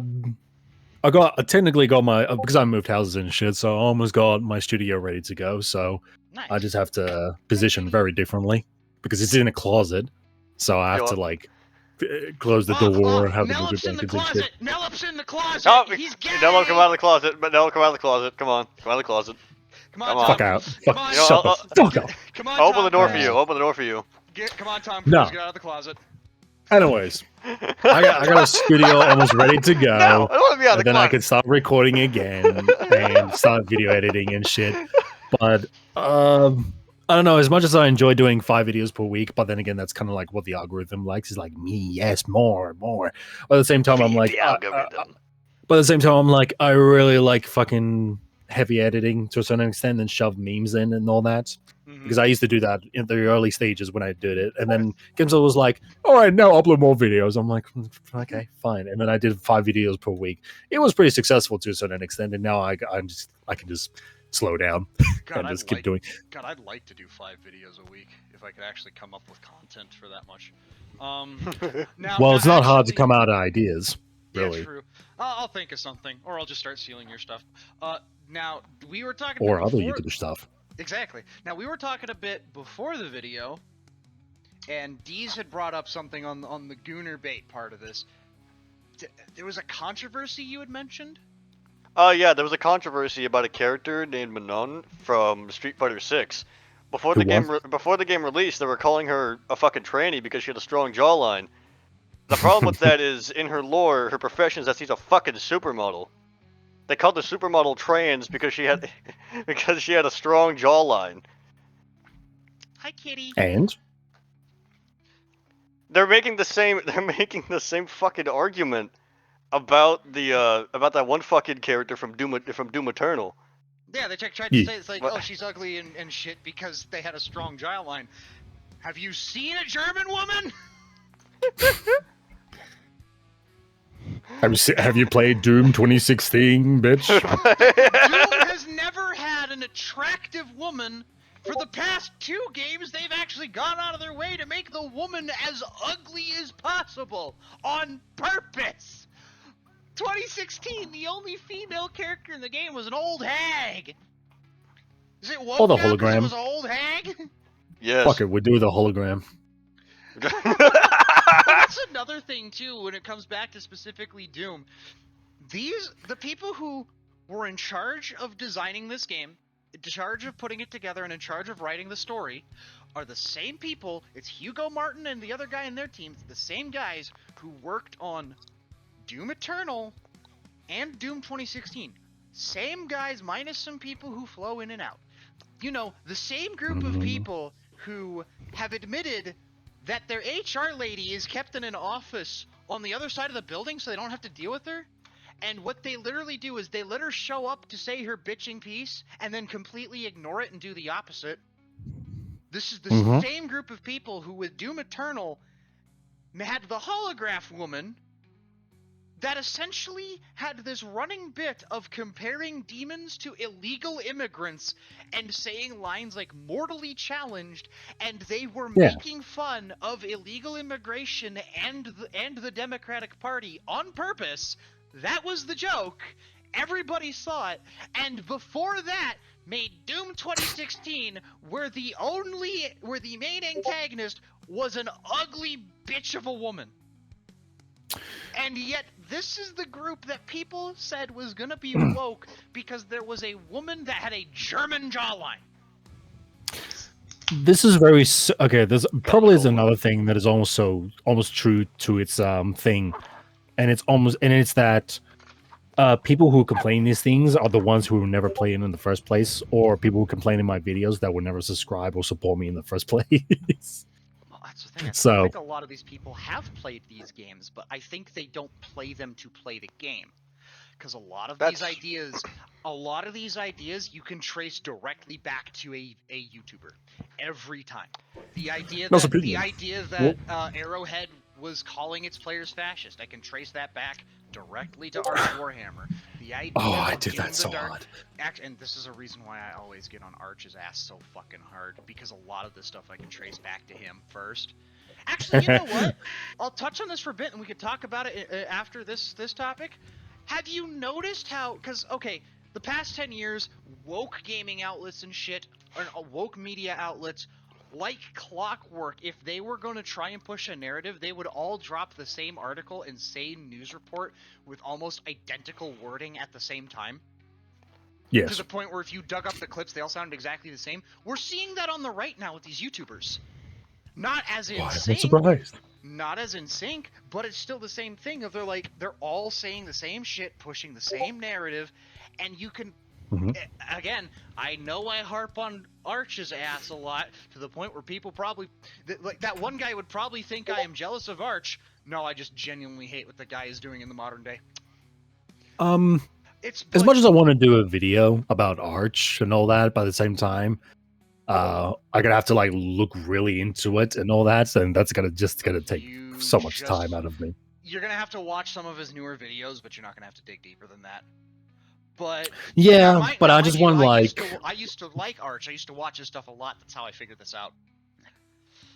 technically got my because I moved houses and shit, so I almost got my studio ready to go. So Nice. I just have to position very differently because it's in a closet, so I have to like close the door, have the Nellop's in the blankets and closet. shit. Nellop's in the closet. Oh, He's gay. Nellop, come out of the closet. But Nellop, come out of the closet. Come on, come out of the closet. Come on, Come Tom. on. Fuck out. Come Fuck. on. Shut the fuck up. Come on, I'll open Tom the door for Cruise. you. Open the door for you. Come on, Tom No. Cruise, get out of the closet. Anyways, I got a studio almost ready to go. No, I don't want to be out of And the then I closet. can start recording again and start video editing and shit. But I don't know. As much as I enjoy doing 5 videos per week, but then again, that's kind of like what the algorithm likes. Is like me, yes, more. But at the same time, I'm like, The algorithm. but at the same time, I'm like, I really like fucking heavy editing to a certain extent and shove memes in and all that. Mhm. Because I used to do that in the early stages when I did it. And then Gimsel was like, all right, now upload more videos. I'm like, okay, fine. And then I did 5 videos per week. It was pretty successful to a certain extent. And now I can just slow down God, and just keep doing. God, I'd like to do 5 videos a week if I could actually come up with content for that much. Now, Well, now it's not hard to actually- come out of ideas, Yeah, really. true. I'll think of something, or I'll just start stealing your stuff. Now we were talking Or about other before... YouTube stuff. Exactly. Now we were talking a bit before the video, and Deez had brought up something on the Gooner bait part of this. There was a controversy you had mentioned. Yeah, there was a controversy about a character named Manon from Street Fighter 6. Before the game released, they were calling her a fucking tranny because she had a strong jawline. The problem with that is, in her lore, her profession is that she's a fucking supermodel. They called the supermodel trans because she had a strong jawline. Hi, kitty. And They're making the same fucking argument about that one fucking character from Doom Eternal. Yeah, they tried to Yeah. say it's like, oh, she's ugly and shit because they had a strong jawline. Have you seen a German woman? have you played Doom 2016, bitch? Doom has never had an attractive woman. For the past 2 games, they've actually gone out of their way to make the woman as ugly as possible on purpose. 2016, the only female character in the game was an old hag. Is it woke Or the now 'cause it hologram. was an old hag? Yes. Fuck it, we do the hologram. That's another thing too when it comes back to specifically Doom. The people who were in charge of designing this game in charge of putting it together and in charge of writing the story are the same people. It's Hugo Martin and the other guy in their team, the same guys who worked on Doom Eternal and Doom 2016. Same guys minus some people who flow in and out. You know, the same group of people who have admitted that their HR lady is kept in an office on the other side of the building so they don't have to deal with her. And what they literally do is they let her show up to say her bitching piece and then completely ignore it and do the opposite. This is the same group of people who, with Doom Eternal, had the holograph woman that essentially had this running bit of comparing demons to illegal immigrants and saying lines like mortally challenged, and they were making fun of illegal immigration and the Democratic Party on purpose. That was the joke. Everybody saw it. And before that, made Doom 2016, where the main antagonist was an ugly bitch of a woman. And yet, this is the group that people said was gonna be woke because there was a woman that had a German jawline. This is very okay. There's probably is another thing that is almost true to its thing, and it's that people who complain these things are the ones who never play in the first place, or people who complain in my videos that would never subscribe or support me in the first place. Well, that's the thing. So I think a lot of these people have played these games, but I think they don't play them to play the game. Because a lot of these ideas you can trace directly back to a YouTuber every time. The idea that Arrowhead was calling its players fascist, I can trace that back directly to Arch Warhammer. The idea I that did Doom that the so Dark, hard. and this is a reason why I always get on Arch's ass so fucking hard, because a lot of this stuff I can trace back to him first. Actually, you know what? I'll touch on this for a bit, and we could talk about it after this topic. Have you noticed how? Because okay, the past 10 years, woke gaming outlets and shit, or woke media outlets, like clockwork, if they were going to try and push a narrative, they would all drop the same article and same news report with almost identical wording at the same time. Yes. To the point where if you dug up the clips, they all sounded exactly the same. We're seeing that on the right now with these YouTubers. Not as in sync. I'm surprised. Not as in sync, but it's still the same thing. Of they're all saying the same shit, pushing the same narrative, and you can. Again, I know I harp on Arch's ass a lot to the point where people probably, like that one guy would probably think I am jealous of Arch. No, I just genuinely hate what the guy is doing in the modern day. As much as I want to do a video about Arch and all that, by the same time, I'm gonna have to like look really into it and all that, and that's gonna take so much time out of me. You're gonna have to watch some of his newer videos, but you're not gonna have to dig deeper than that. But yeah, I just want like I used to like Arch. I used to watch his stuff a lot. That's how I figured this out.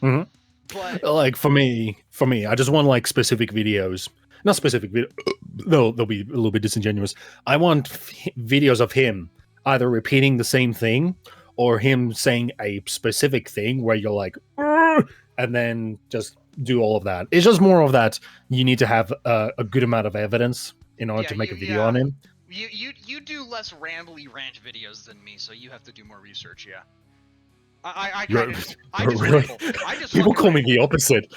But like for me, I just want like specific videos. Not specific video. They'll be a little bit disingenuous. I want videos of him either repeating the same thing or him saying a specific thing where you're like, and then just do all of that. It's just more of that. You need to have a good amount of evidence in order to make a video on him. You do less rambly rant videos than me, so you have to do more research. Yeah. I just really? ramble. People call me the opposite.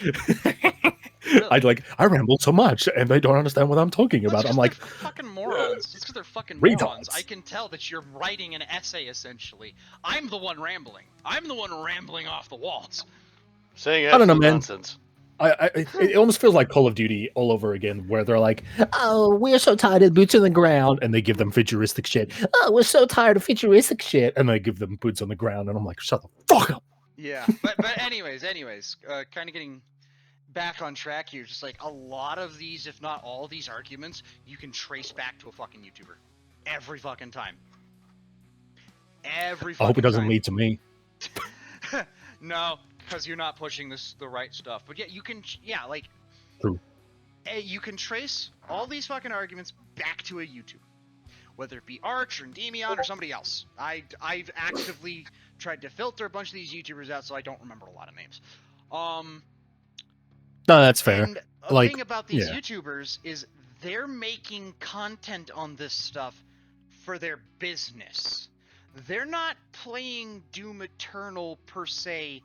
Really? I ramble so much, and they don't understand what I'm talking about. I'm like, fucking morons. It's because they're fucking retards. Morons. I can tell that you're writing an essay essentially. I'm the one rambling. I'm the one rambling off the walls. Saying I don't know, man. Nonsense. It almost feels like Call of Duty all over again, where they're like, "Oh, we're so tired of boots on the ground," and they give them futuristic shit. "Oh, we're so tired of futuristic shit," and they give them boots on the ground, and I'm like, "Shut the fuck up." Yeah, but anyways, kind of getting back on track here. Just like a lot of these, if not all these arguments, you can trace back to a fucking YouTuber every fucking time. Every. I hope it doesn't time. lead to me. No. Because you're not pushing the right stuff. But yeah, you can, True. You can trace all these fucking arguments back to a YouTuber. Whether it be Arch or Endymion or somebody else. I've actively tried to filter a bunch of these YouTubers out so I don't remember a lot of names. No, that's fair. And the thing about these YouTubers is they're making content on this stuff for their business. they're not playing Doom Eternal per se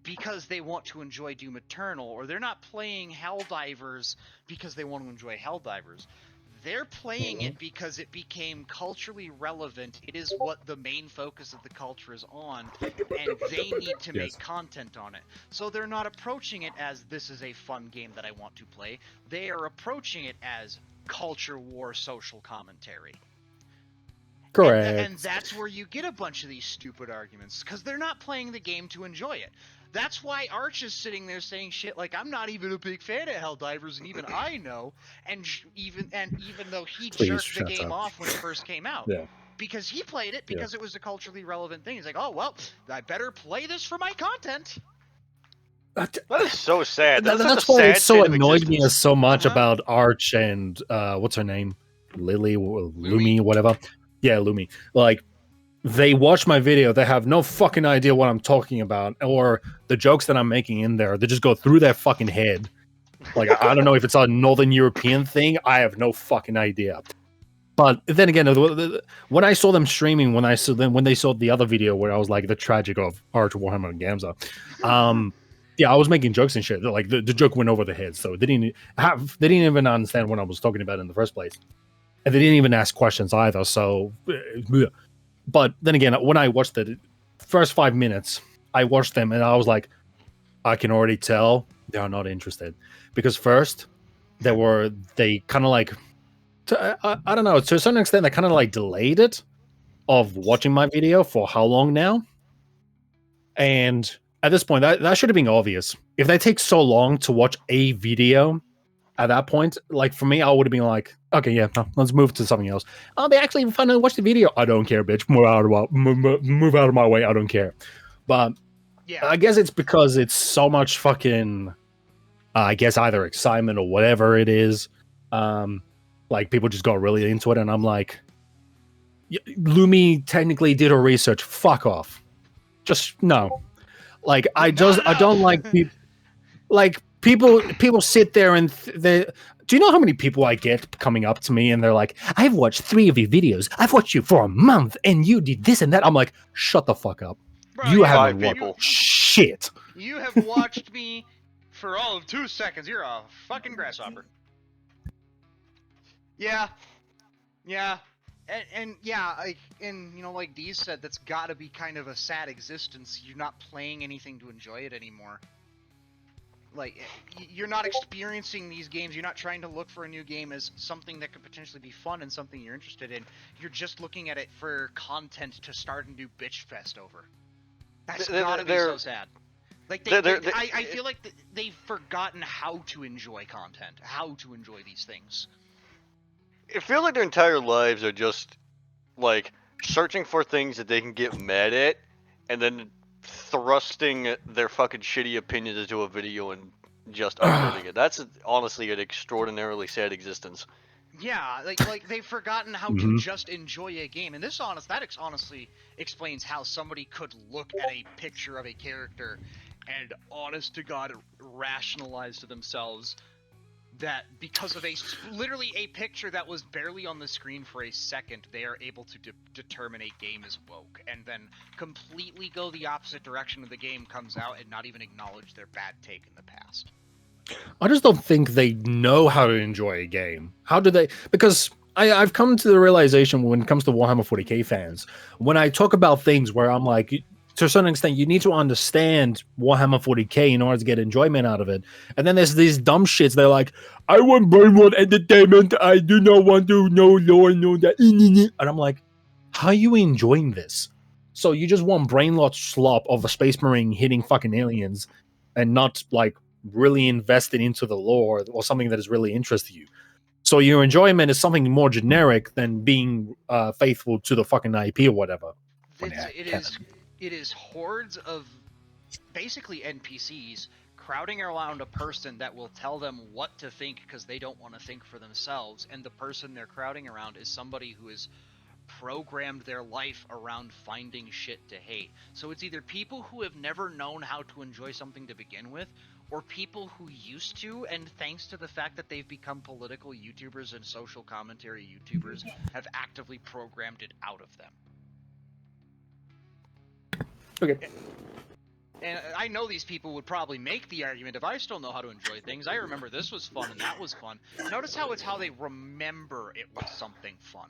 because they want to enjoy Doom Eternal, or they're not playing Helldivers because they want to enjoy Helldivers. They're playing it because it became culturally relevant. It is what the main focus of the culture is on, and they need to make content on it. So they're not approaching it as this is a fun game that I want to play. They are approaching it as culture war social commentary. Correct. And that's where you get a bunch of these stupid arguments, because they're not playing the game to enjoy it. That's why Arch is sitting there saying shit like, I'm not even a big fan of Helldivers, and even I know, and even though he jerked the game off when it first came out. Yeah. Because he played it because it was a culturally relevant thing. He's like, oh, well, I better play this for my content. That is so sad. That's why it so annoyed me so much about Arch and what's her name, Lumi, whatever. Yeah, Lumi. Like, they watch my video, they have no fucking idea what I'm talking about, or the jokes that I'm making in there. They just go through their fucking head. Like, I don't know if it's a Northern European thing. I have no fucking idea. But then again, when I saw them streaming, when they saw the other video where I was like, the tragic of Arch, Warhammer, and Gamza, yeah, I was making jokes and shit. Like the joke went over the head, so they didn't even understand what I was talking about in the first place, and they didn't even ask questions either. So, but then again, when I watched the first 5 minutes, I watched them and I was like, I can already tell they are not interested, because first they kind of like, I don't know, to a certain extent they kind of like delayed it of watching my video for how long now, and at this point that should have been obvious. If they take so long to watch a video, at that point, like for me, I would have been like, okay, yeah, no, let's move to something else. Oh, they actually finally watch the video. I don't care, bitch. Move out of my way. I don't care. But yeah, I guess it's because it's so much fucking, I guess either excitement or whatever it is. Like people just got really into it, and I'm like, Lumi technically did her research. Fuck off. Just no. Like I don't like people. Like people sit there and they. Do you know how many people I get coming up to me and they're like, I've watched 3 of your videos. I've watched you for a month and you did this and that. I'm like, shut the fuck up. Bro, you haven't watched shit. You have watched me for all of 2 seconds. You're a fucking grasshopper. Yeah. Yeah. And yeah, like, and you know, like Dee said, that's gotta be kind of a sad existence. You're not playing anything to enjoy it anymore. Like, you're not experiencing these games, you're not trying to look for a new game as something that could potentially be fun and something you're interested in. You're just looking at it for content to start a new bitch fest over. That's gotta be so sad. Like, I feel like they've forgotten how to enjoy content, how to enjoy these things. It feels like their entire lives are just, like, searching for things that they can get mad at, and then thrusting their fucking shitty opinions into a video and just uploading it. That's honestly an extraordinarily sad existence. Yeah, like they've forgotten how to just enjoy a game, and that honestly explains how somebody could look at a picture of a character and, honest to God, rationalize to themselves that because of literally a picture that was barely on the screen for a second, they are able to determine a game is woke, and then completely go the opposite direction when the game comes out and not even acknowledge their bad take in the past. I just don't think they know how to enjoy a game. How do they? Because I've come to the realization when it comes to Warhammer 40k fans, when I talk about things where I'm like, to a certain extent, you need to understand Warhammer 40k in order to get enjoyment out of it. And then there's these dumb shits. They're like, I want brainword entertainment. I do not want to know lore, know that. And I'm like, how are you enjoying this? So you just want brainlot slop of a space marine hitting fucking aliens and not like really invested into the lore or something that is really interesting you. So your enjoyment is something more generic than being faithful to the fucking IP or whatever. It is hordes of basically NPCs crowding around a person that will tell them what to think because they don't want to think for themselves, and the person they're crowding around is somebody who has programmed their life around finding shit to hate. So it's either people who have never known how to enjoy something to begin with, or people who used to, and thanks to the fact that they've become political YouTubers and social commentary YouTubers, have actively programmed it out of them. Okay. And I know these people would probably make the argument, if I still know how to enjoy things, I remember this was fun and that was fun. Notice how it's how they remember it was something fun.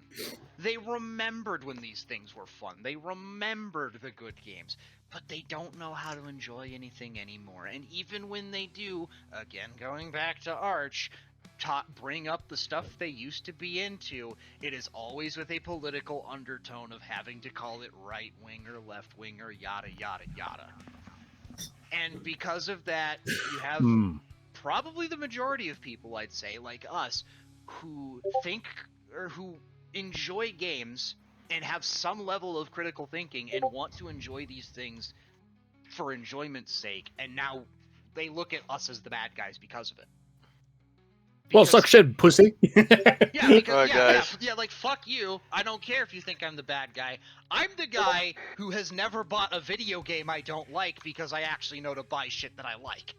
They remembered when these things were fun. They remembered the good games. But they don't know how to enjoy anything anymore. And even when they do, again, going back to Arch, bring up the stuff they used to be into, it is always with a political undertone of having to call it right wing or left wing or yada yada yada. And because of that, you have probably the majority of people, I'd say, like us, who think or who enjoy games and have some level of critical thinking and want to enjoy these things for enjoyment's sake, and now they look at us as the bad guys because of it. Well, suck shit, pussy. Yeah, because Alright, yeah, like fuck you. I don't care if you think I'm the bad guy. I'm the guy who has never bought a video game I don't like because I actually know to buy shit that I like.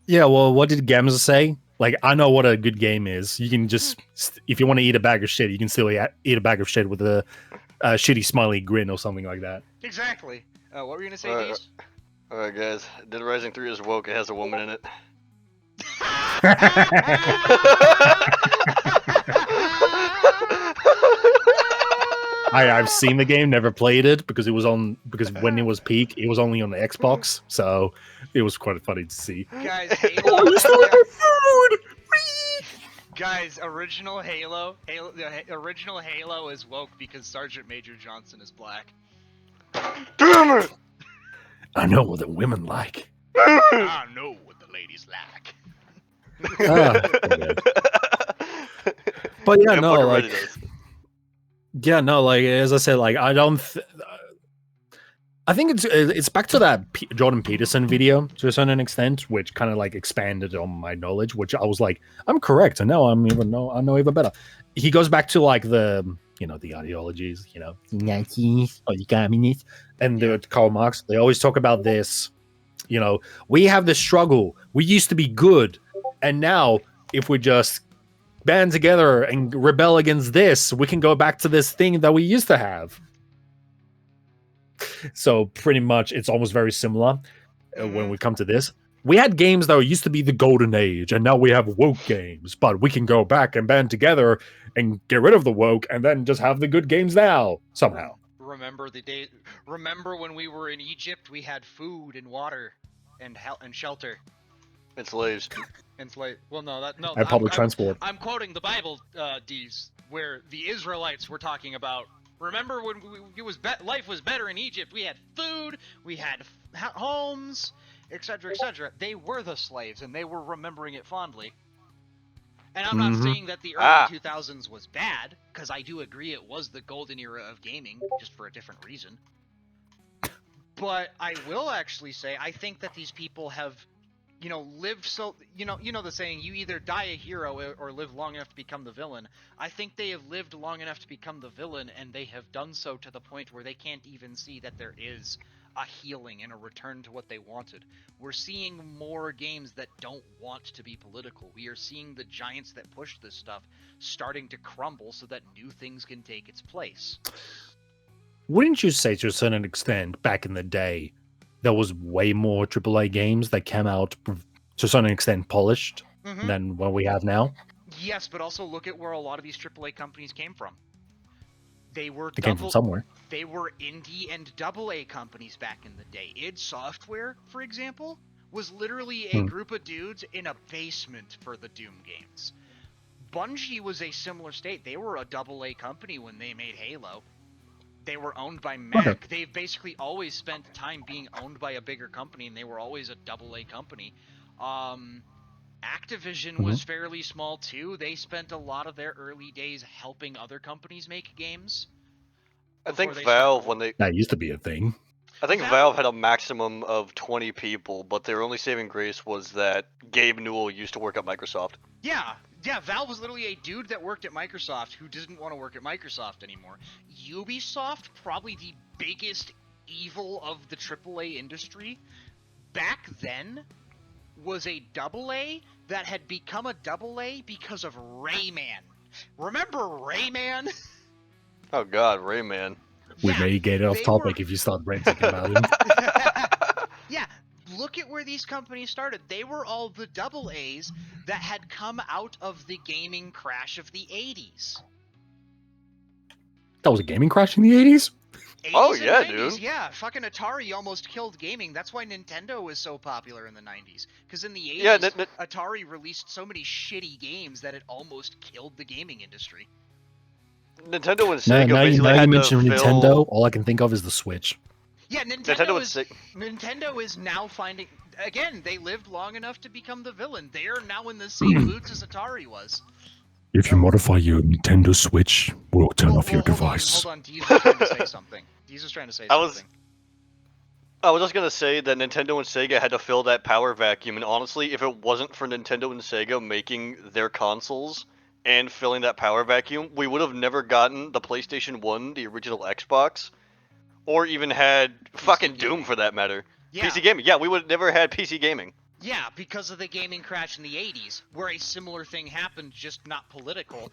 Yeah, well, what did Gamza say? Like, I know what a good game is. You can just, if you want to eat a bag of shit, you can still eat a bag of shit with a shitty smiley grin or something like that. Exactly. What were you gonna say, Deez? Alright, guys. Dead Rising 3 is woke. It has a woman in it. I've seen the game, never played it because when it was peak, it was only on the Xbox, so it was quite funny to see. Guys, Halo. Guys, original Halo is woke because Sergeant Major Johnson is black. Damn it! I know what the women like. I know what the ladies like. But yeah, Yeah, no, fucking like, Reddit does. yeah, no, like as I said, like I don't. I think it's back to that Jordan Peterson video to a certain extent, which kind of like expanded on my knowledge. Which I was like, I'm correct, and now I know even better. He goes back to like the the ideologies, Nazis or communists, and the Karl Marx. They always talk about this. We have this struggle. We used to be good, and now if we just band together and rebel against this, we can go back to this thing that we used to have. So pretty much it's almost very similar when we come to this. We had games that used to be the golden age, and now we have woke games, but we can go back and band together and get rid of the woke and then just have the good games now somehow. Remember the day? Remember when we were in Egypt? We had food and water, and shelter. And slaves. And well, no, And public transport. I'm quoting the Bible, D's, where the Israelites were talking about. Remember when life was better in Egypt? We had food, we had homes, etc., etc. They were the slaves, and they were remembering it fondly. And I'm not saying that the early 2000s was bad, because I do agree it was the golden era of gaming, just for a different reason. But I will actually say, I think that these people have, lived so, you know the saying, you either die a hero or live long enough to become the villain. I think they have lived long enough to become the villain, and they have done so to the point where they can't even see that there is a healing and a return to what they wanted. We're seeing more games that don't want to be political. We are seeing the giants that push this stuff starting to crumble so that new things can take its place. Wouldn't you say, to a certain extent, back in the day, there was way more AAA games that came out to a certain extent polished than what we have now? Yes, but also look at where a lot of these AAA companies came from. They came from somewhere. They were indie and AA companies back in the day. id Software, for example, was literally a group of dudes in a basement for the Doom games. Bungie was a similar state. They were a AA company when they made Halo. They were owned by Mac. Okay. They've basically always spent time being owned by a bigger company, and they were always a AA company. Activision was fairly small too. They spent a lot of their early days helping other companies make games. I think Valve, that used to be a thing. I think Valve had a maximum of 20 people, but their only saving grace was that Gabe Newell used to work at Microsoft. Yeah, Valve was literally a dude that worked at Microsoft who didn't want to work at Microsoft anymore. Ubisoft, probably the biggest evil of the AAA industry, back then was a AA that had become a AA because of Rayman. Remember Rayman? Oh god, Rayman. We Yeah, may get off they topic were- if you start ranting about them. Yeah, look at where these companies started. They were all the double A's that had come out of the gaming crash of the 80s. That was a gaming crash in the 80s? 80s Oh, and yeah, 90s, dude. yeah. Fucking Atari almost killed gaming. That's why Nintendo was so popular in the 90s. Because in the 80s, Yeah, Atari released so many shitty games that it almost killed the gaming industry. Nintendo and Now, Sega now, you, basically now you had to mention fill... Nintendo, all I can think of is the Switch. Yeah, Nintendo and Nintendo is now finding... Again, they lived long enough to become the villain. They are now in the same boots as Atari was. If you modify your Nintendo Switch, we'll turn off your device. Hold on. Deez was trying to say something. Deez was trying to say something. I was just gonna say that Nintendo and Sega had to fill that power vacuum, and honestly, if it wasn't for Nintendo and Sega making their consoles and filling that power vacuum, we would have never gotten the PlayStation 1, the original Xbox, or even had fucking Doom for that matter. Yeah. PC gaming. Yeah, we would have never had PC gaming. Yeah, because of the gaming crash in the 80s, where a similar thing happened, just not political.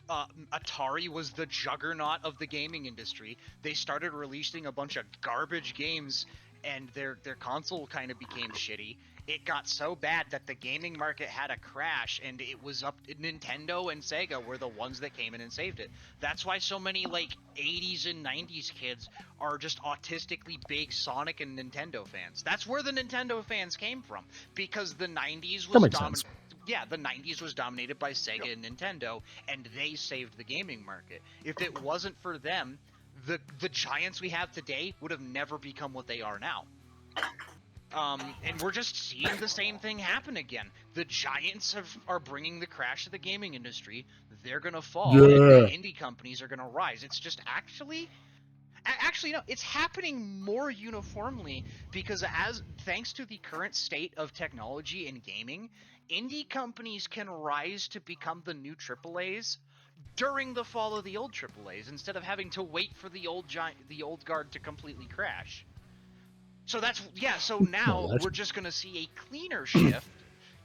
Atari was the juggernaut of the gaming industry. They started releasing a bunch of garbage games, and their console kind of became shitty. It got so bad that the gaming market had a crash, and it was up to Nintendo and Sega were the ones that came in and saved it. That's why so many, like, 80s and 90s kids are just autistically big Sonic and Nintendo fans. That's where the Nintendo fans came from, because the 90s was dominated. Yeah, the 90s was dominated by Sega and Nintendo, and they saved the gaming market. If it wasn't for them, the giants we have today would have never become what they are now. And we're just seeing the same thing happen again. The giants are bringing the crash of the gaming industry. They're gonna fall, and the indie companies are gonna rise. It's just actually no, it's happening more uniformly because thanks to the current state of technology in gaming, indie companies can rise to become the new AAAs during the fall of the old AAAs instead of having to wait for the old guard to completely crash. So so now we're just going to see a cleaner shift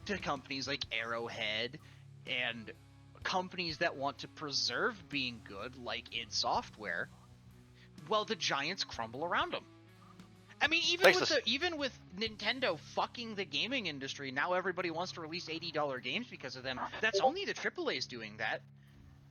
to companies like Arrowhead and companies that want to preserve being good like id Software. Well, the giants crumble around them. I mean, even with Nintendo fucking the gaming industry, now everybody wants to release $80 games because of them. That's only the AAAs doing that.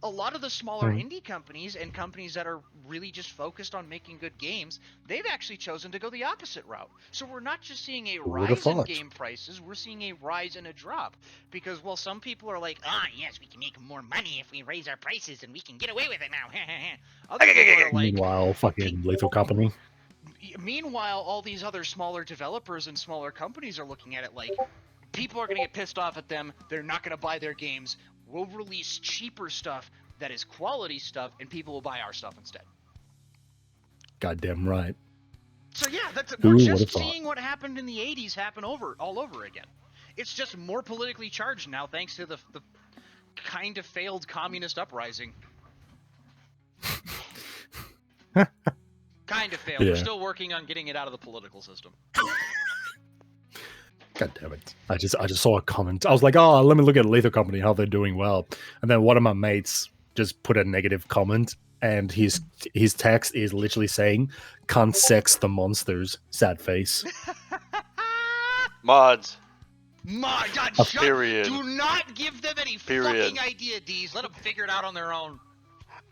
A lot of the smaller indie companies and companies that are really just focused on making good games, they've actually chosen to go the opposite route. So we're not just seeing a rise in game prices, we're seeing a rise and a drop. Because while some people are like, yes, we can make more money if we raise our prices and we can get away with it now. Other people are like, meanwhile, fucking Lethal Company. Meanwhile, all these other smaller developers and smaller companies are looking at it like, people are going to get pissed off at them, they're not going to buy their games, we'll release cheaper stuff that is quality stuff, and people will buy our stuff instead. Goddamn right. So yeah, we're just seeing what happened in the 80s happen all over again. It's just more politically charged now thanks to the kind of failed communist uprising. Kind of failed. Yeah. We're still working on getting it out of the political system. God damn it. I just saw a comment. I was like, oh, let me look at Lethal Company, how they're doing well. And then one of my mates just put a negative comment, and his text is literally saying, can't sex the monsters. Sad face. Mods. God, Period. Do not give them any fucking idea, Deez. Let them figure it out on their own.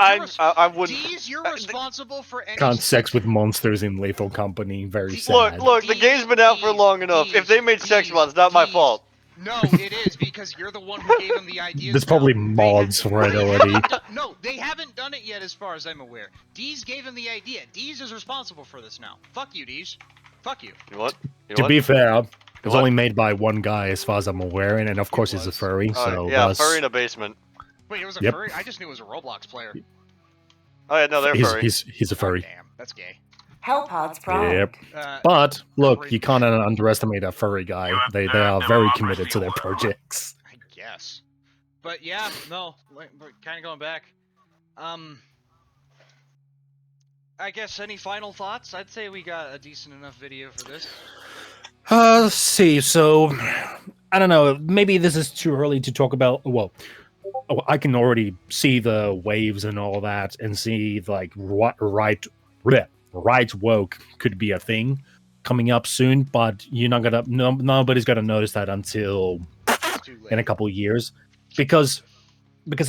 I wouldn't. Deez, you're responsible for any... Can't sex with monsters in Lethal Company. Very sad. Look, the game's been out for long enough. If they made sex mods, not my fault. No, it is, because you're the one who gave them the ideas. There's probably mods for it already. No, they haven't done it yet as far as I'm aware. Deez gave him the idea. Deez is responsible for this now. Fuck you, Deez. Fuck you. You know what? To be fair, it was only made by one guy as far as I'm aware, and of course he's a furry. So yeah, furry in a basement. Wait, it was a furry? I just knew it was a Roblox player. Oh yeah, no, they're furry. He's a furry. Oh, damn, that's gay. Hellpods Prime. Yep. But look, you can't underestimate a furry guy. They are very committed to their projects. I guess. But yeah, no, we're kind of going back. I guess any final thoughts? I'd say we got a decent enough video for this. Let's see. So, I don't know. Maybe this is too early to talk about. Well, I can already see the waves and all that, and see like right rights woke could be a thing coming up soon, but you're not gonna nobody's gonna notice that until Too late. in a couple of years, because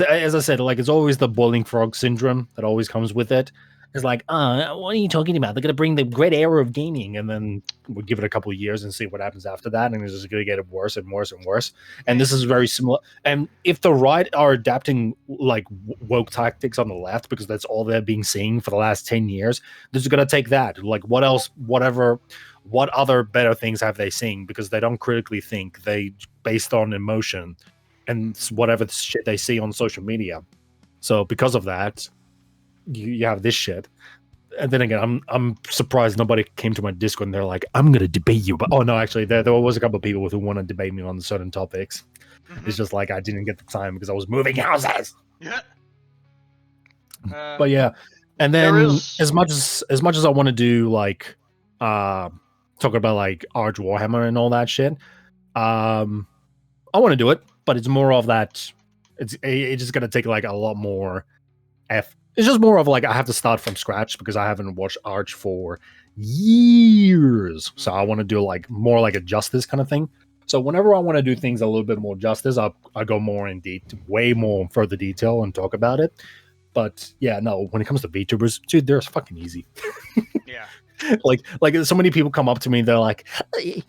as I said, like it's always the boiling frog syndrome that always comes with it. It's like, what are you talking about? They're gonna bring the great era of gaming, and then we'll give it a couple of years and see what happens after that, and it's just gonna get worse and worse and worse. And this is very similar. And if the right are adapting like woke tactics on the left, because that's all they've been seeing for the last 10 years, this is gonna take that. Like, what else? What other better things have they seen? Because they don't critically think; they based on emotion and whatever shit they see on social media. So because of that, you have this shit. And then again, I'm surprised nobody came to my Discord and they're like, I'm gonna debate you. But oh no, actually there was a couple of people who want to debate me on certain topics. It's just like I didn't get the time because I was moving houses. Yeah. But yeah. And then as much as I want to do like talk about like Arch Warhammer and all that shit, I want to do it, but it's more of that it's just gonna take like a lot more it's just more of like I have to start from scratch because I haven't watched Arch for years. So I want to do like more like a justice kind of thing. So whenever I want to do things a little bit more justice, I go more in way more further detail and talk about it. But yeah, no, when it comes to VTubers, dude, they're fucking easy. Yeah. like so many people come up to me and they're like,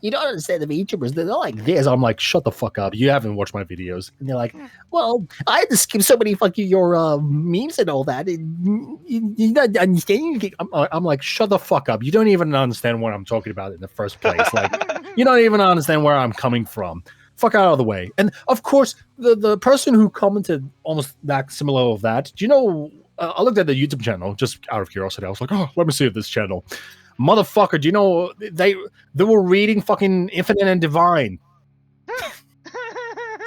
you don't understand the VTubers, they're like this. I'm like, shut the fuck up, you haven't watched my videos. And they're like, well, I had to skip so many fucking your memes and all that, and you not understand. I'm like, shut the fuck up, you don't even understand what I'm talking about in the first place. Like, you don't even understand where I'm coming from. Fuck out of the way. And of course the person who commented almost that similar of that, do you know, I looked at the YouTube channel just out of curiosity. I was like, oh, let me see this channel. Motherfucker, do you know they were reading fucking Infinite and Divine,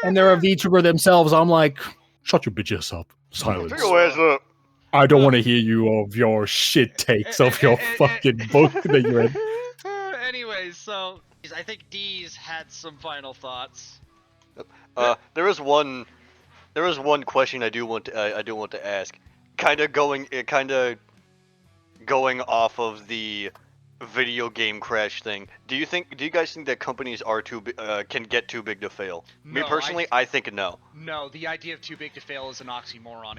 and they're a VTuber themselves. I'm like, shut your bitch ass up, silence. I don't want to hear you of your shit takes of your fucking book that you're in. Anyways, so I think D's had some final thoughts. There is one question I do want to ask, kind of going off of the video game crash thing. Do you guys think that companies are can get too big to fail? No, Me personally, I think no. No, the idea of too big to fail is an oxymoron.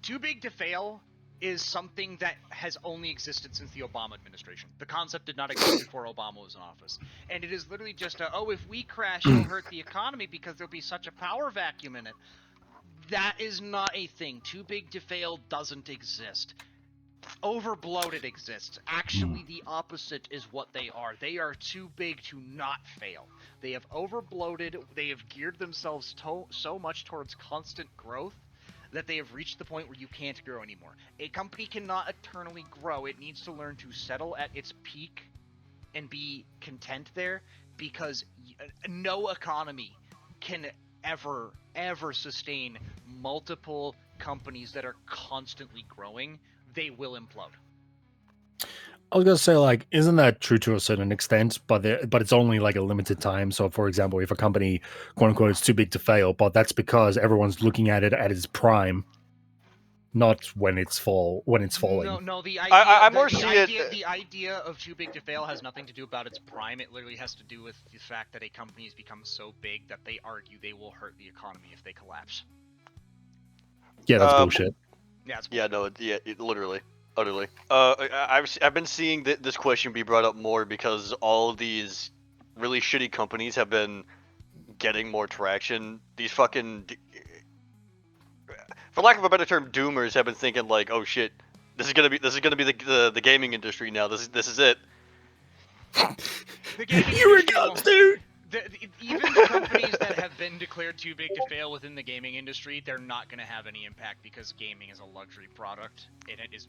Too big to fail is something that has only existed since the Obama administration. The concept did not exist before Obama was in office. And it is literally just if we crash, it'll hurt the economy because there'll be such a power vacuum in it. That is not a thing. Too big to fail doesn't exist. Overbloated exists. Actually, the opposite is what they are. They are too big to not fail. They have overbloated. They have geared themselves so much towards constant growth that they have reached the point where you can't grow anymore. A company cannot eternally grow. It needs to learn to settle at its peak and be content there, because no economy can ever sustain multiple companies that are constantly growing. They will implode. I was gonna say, like, isn't that true to a certain extent? But it's only like a limited time. So, for example, if a company, quote unquote, is too big to fail, but that's because everyone's looking at it at its prime, not when it's falling. No. The idea of too big to fail has nothing to do about its prime. It literally has to do with the fact that a company has become so big that they argue they will hurt the economy if they collapse. Yeah, that's bullshit. Yeah, literally, utterly. I've been seeing this question be brought up more because all of these really shitty companies have been getting more traction. These fucking, for lack of a better term, doomers have been thinking like, oh shit, this is gonna be the gaming industry now. This is it. Here it comes, dude. Even the companies that have been declared too big to fail within the gaming industry, they're not going to have any impact because gaming is a luxury product. And it is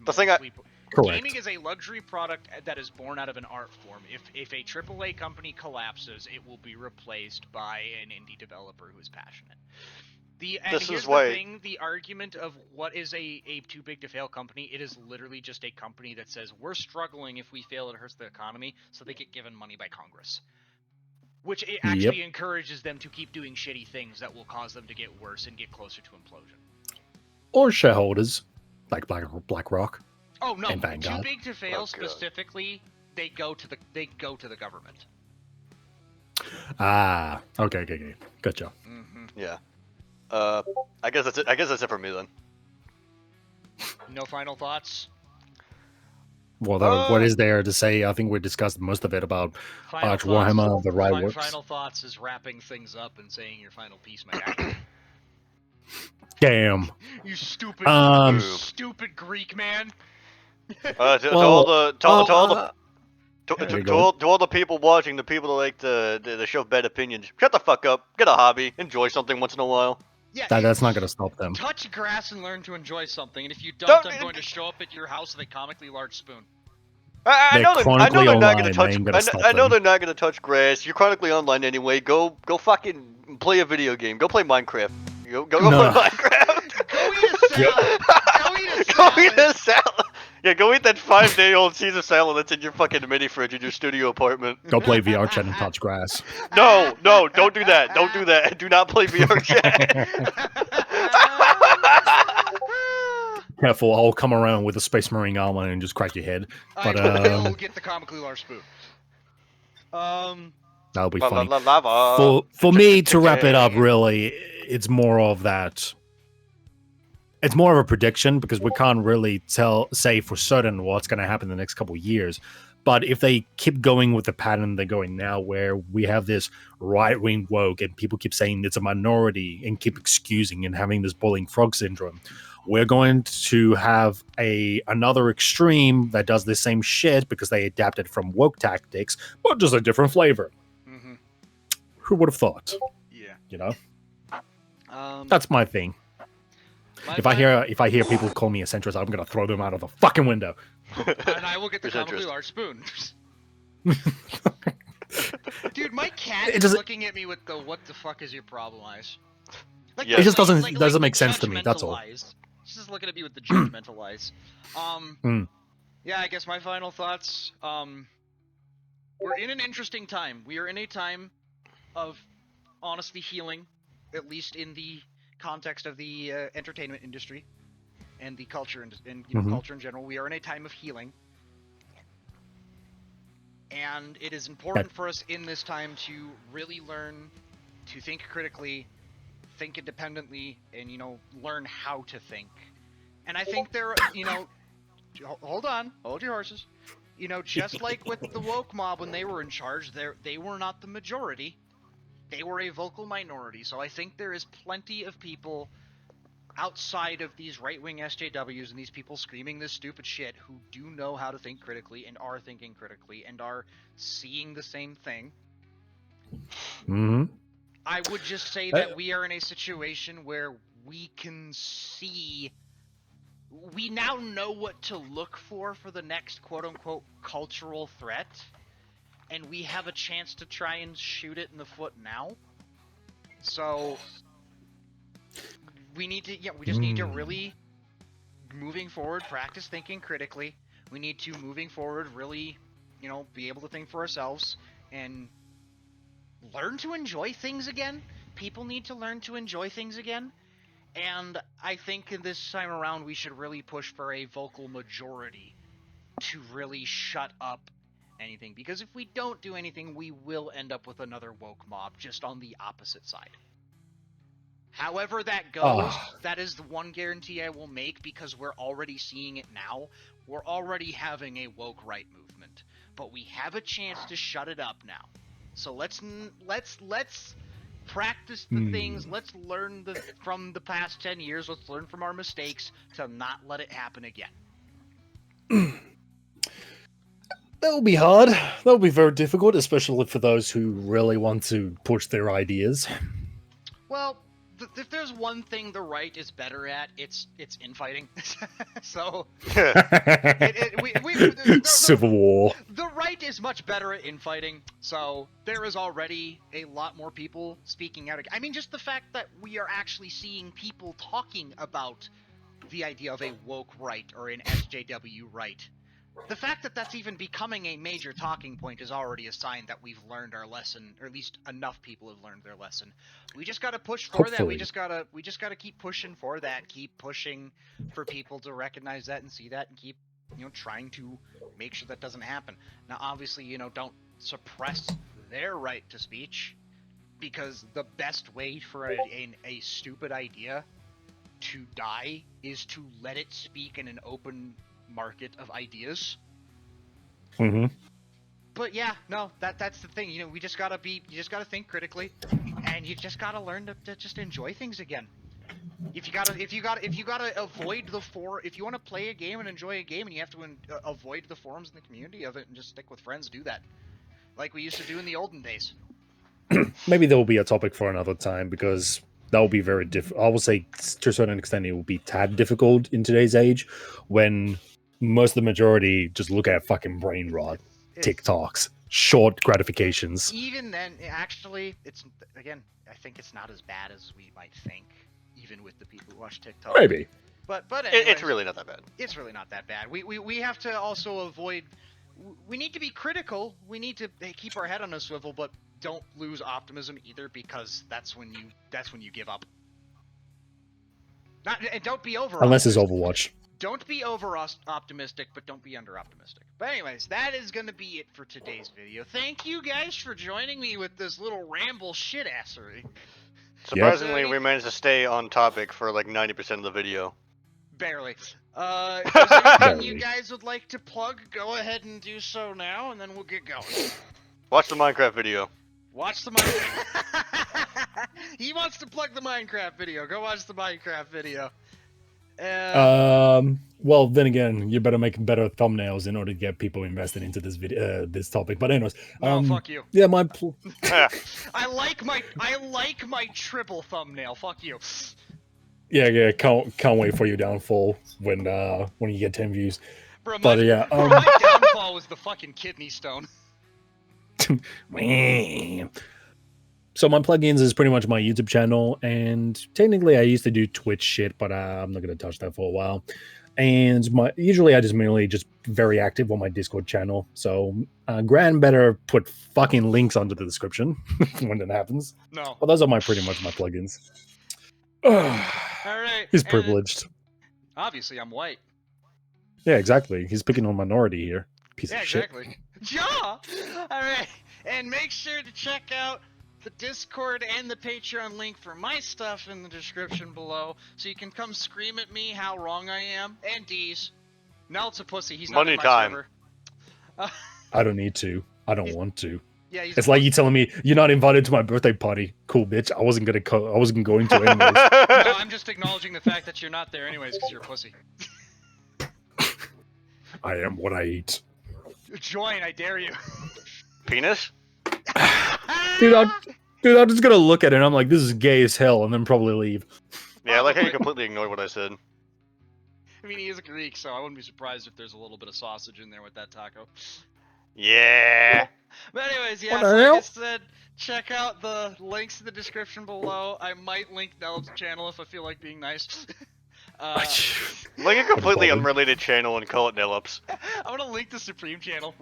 gaming is a luxury product that is born out of an art form. If a AAA company collapses, it will be replaced by an indie developer who is passionate. The argument of what is a too big to fail company, it is literally just a company that says, we're struggling, if we fail it hurts the economy, so they get given money by Congress. Which it actually encourages them to keep doing shitty things that will cause them to get worse and get closer to implosion. Or shareholders, like BlackRock. Oh no, And Vanguard. too big to fail God. specifically. They go to the government. Ah, okay, gotcha. Mm-hmm. Yeah. I guess that's it. I guess that's it for me then. No final thoughts. Well, what is there to say? I think we discussed most of it about Arch Warhammer, the right works. Final thoughts is wrapping things up and saying your final piece, my guy. Damn. You stupid, stupid Greek man. To all the people watching, the people that like to show bad opinions, shut the fuck up. Get a hobby. Enjoy something once in a while. Yeah, That's not gonna stop them. Touch grass and learn to enjoy something. And if you don't, I'm going to show up at your house with a comically large spoon. I know they're not gonna touch. I know them. they're not gonna touch grass. You're chronically online anyway. Go fucking play a video game. Go play Minecraft. Go play Minecraft. Go eat a salad. Go eat a salad. Yeah, go eat that 5-day-old Caesar salad that's in your fucking mini fridge in your studio apartment. Go play VR chat and touch grass. No, don't do that. Don't do that. Do not play VR chat. Careful, I'll come around with a Space Marine armor and just crack your head. But I'll get the comically large spoon. That'll be funny. Lava. For me to wrap it up, really, it's more of that. It's more of a prediction because we can't really say for certain what's going to happen in the next couple of years. But if they keep going with the pattern they're going now, where we have this right-wing woke and people keep saying it's a minority and keep excusing and having this boiling frog syndrome, we're going to have another extreme that does the same shit because they adapted from woke tactics, but just a different flavor. Mm-hmm. Who would have thought? Yeah. You know? That's my thing. If I hear people call me a centrist, I'm gonna throw them out of the fucking window. And I will get the comically large spoon. Dude, my cat is looking at me with the "what the fuck is your problem" eyes. Like, yeah. It just doesn't make sense to me. That's all. Eyes. She's just looking at me with the judgmental eyes. Yeah, I guess my final thoughts. We're in an interesting time. We are in a time of honestly healing, at least in the context of the entertainment industry and the culture and culture in general. We are in a time of healing, and it is important for us in this time to really learn to think critically, think independently, and learn how to think. And I think there, hold your horses. Just like with the woke mob when they were in charge, they were not the majority. They were a vocal minority, so I think there is plenty of people outside of these right-wing SJWs and these people screaming this stupid shit who do know how to think critically and are thinking critically and are seeing the same thing. Mm-hmm. I would just say that we are in a situation where we can see... We now know what to look for the next quote-unquote cultural threat. And we have a chance to try and shoot it in the foot now. So we need to, we just need to really, moving forward, practice thinking critically. We need to, moving forward, really, be able to think for ourselves and learn to enjoy things again. People need to learn to enjoy things again. And I think in this time around, we should really push for a vocal majority to really shut up anything, because if we don't do anything, we will end up with another woke mob just on the opposite side. However that goes, that is the one guarantee I will make, because we're already seeing it now. We're already having a woke right movement, but we have a chance to shut it up now. So let's practice the things. Let's learn from the past 10 years. Let's learn from our mistakes to not let it happen again. That will be hard. That will be very difficult, especially for those who really want to push their ideas. Well, if there's one thing the right is better at, it's infighting. So, Civil War. The right is much better at infighting. So there is already a lot more people speaking out. I mean, just the fact that we are actually seeing people talking about the idea of a woke right or an SJW right. The fact that that's even becoming a major talking point is already a sign that we've learned our lesson, or at least enough people have learned their lesson. We just got to push for that. We just gotta keep pushing for that. Keep pushing for people to recognize that and see that, and keep trying to make sure that doesn't happen. Now, obviously, don't suppress their right to speech, because the best way for a stupid idea to die is to let it speak in an open market of ideas. Mm-hmm. But yeah, no, that's the thing. You just gotta think critically, and you just gotta learn to just enjoy things again. If you gotta avoid if you want to play a game and enjoy a game, and you have to avoid the forums and the community of it, and just stick with friends, do that, like we used to do in the olden days. Maybe there will be a topic for another time, because that will be very difficult. I would say to a certain extent it will be tad difficult in today's age, when most of the majority just look at fucking brain rot, TikToks, short gratifications. Even then, actually, I think it's not as bad as we might think, even with the people who watch TikTok. Maybe. But anyways, it's really not that bad. It's really not that bad. We have to also avoid. We need to be critical. We need to keep our head on a swivel, but don't lose optimism either, because that's when you give up. And don't be over. Unless it's Overwatch. Don't be over optimistic, but don't be under optimistic. But anyways, that is going to be it for today's video. Thank you guys for joining me with this little ramble shit-assery. Surprisingly, we managed to stay on topic for like 90% of the video. Barely. If there's anything you guys would like to plug, go ahead and do so now, and then we'll get going. Watch the Minecraft video. Watch the Minecraft. He wants to plug the Minecraft video. Go watch the Minecraft video. Well, then again, you better make better thumbnails in order to get people invested into this video, this topic. But anyways, no, fuck you. Yeah, I like my triple thumbnail. Fuck you. Yeah, can't wait for your downfall when you get 10 views. Bro, but yeah, my downfall was the fucking kidney stone. So my plugins is pretty much my YouTube channel, and technically I used to do Twitch shit, but I'm not gonna touch that for a while. And usually I just mainly very active on my Discord channel. So Gran better put fucking links under the description when that happens. No. Well, those are pretty much my plugins. All right. He's privileged. Obviously, I'm white. Yeah, exactly. He's picking on minority here. Piece of shit. Exactly. Yeah. All right, and make sure to check out the Discord and the Patreon link for my stuff in the description below, so you can come scream at me how wrong I am. And D's. Nellop's a pussy. He's not in my server. I don't need to. I don't want to. Yeah, it's like you telling me you're not invited to my birthday party. Cool, bitch. I wasn't going to anyways. No, I'm just acknowledging the fact that you're not there anyways, because you're a pussy. I am what I eat. Join, I dare you. Penis? Dude, I'm just gonna look at it and I'm like, this is gay as hell, and then probably leave. Yeah, I like how you completely ignored what I said. I mean, he is a Greek, so I wouldn't be surprised if there's a little bit of sausage in there with that taco. Yeah. But anyways, yeah, so like I said, check out the links in the description below. I might link Nellop's channel if I feel like being nice. Link a completely unrelated channel and call it Nellop's. I'm gonna link the Supreme channel.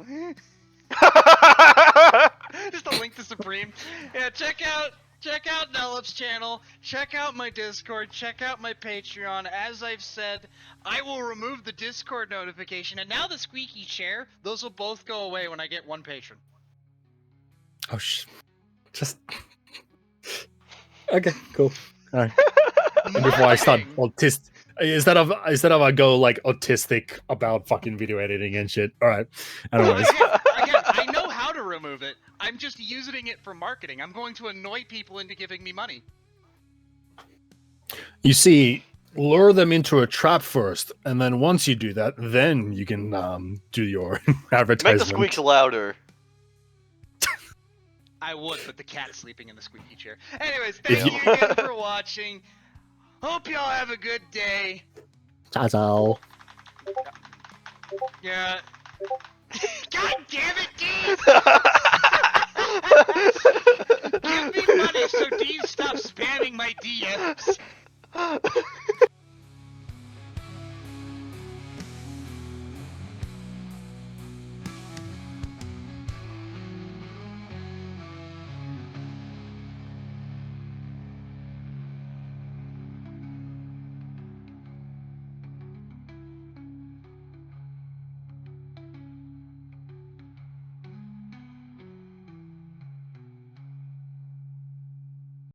Just a link to Supreme. Yeah, check out Nellop's channel, check out my Discord, check out my Patreon. As I've said, I will remove the Discord notification, and now the squeaky chair, those will both go away when I get one patron. Oh, just... Okay, cool. Alright. Before I start autistic... Instead of I go like autistic about fucking video editing and shit. Alright. Anyways. Again, I know how to remove it. I'm just using it for marketing. I'm going to annoy people into giving me money. You see, lure them into a trap first, and then once you do that, then you can do your advertisement. Make the squeaks louder. I would, but the cat's sleeping in the squeaky chair. Anyways, thank you again for watching. Hope y'all have a good day. Ciao. Yeah. God damn it, Dave! Give me money so Dave stops spamming my DMs.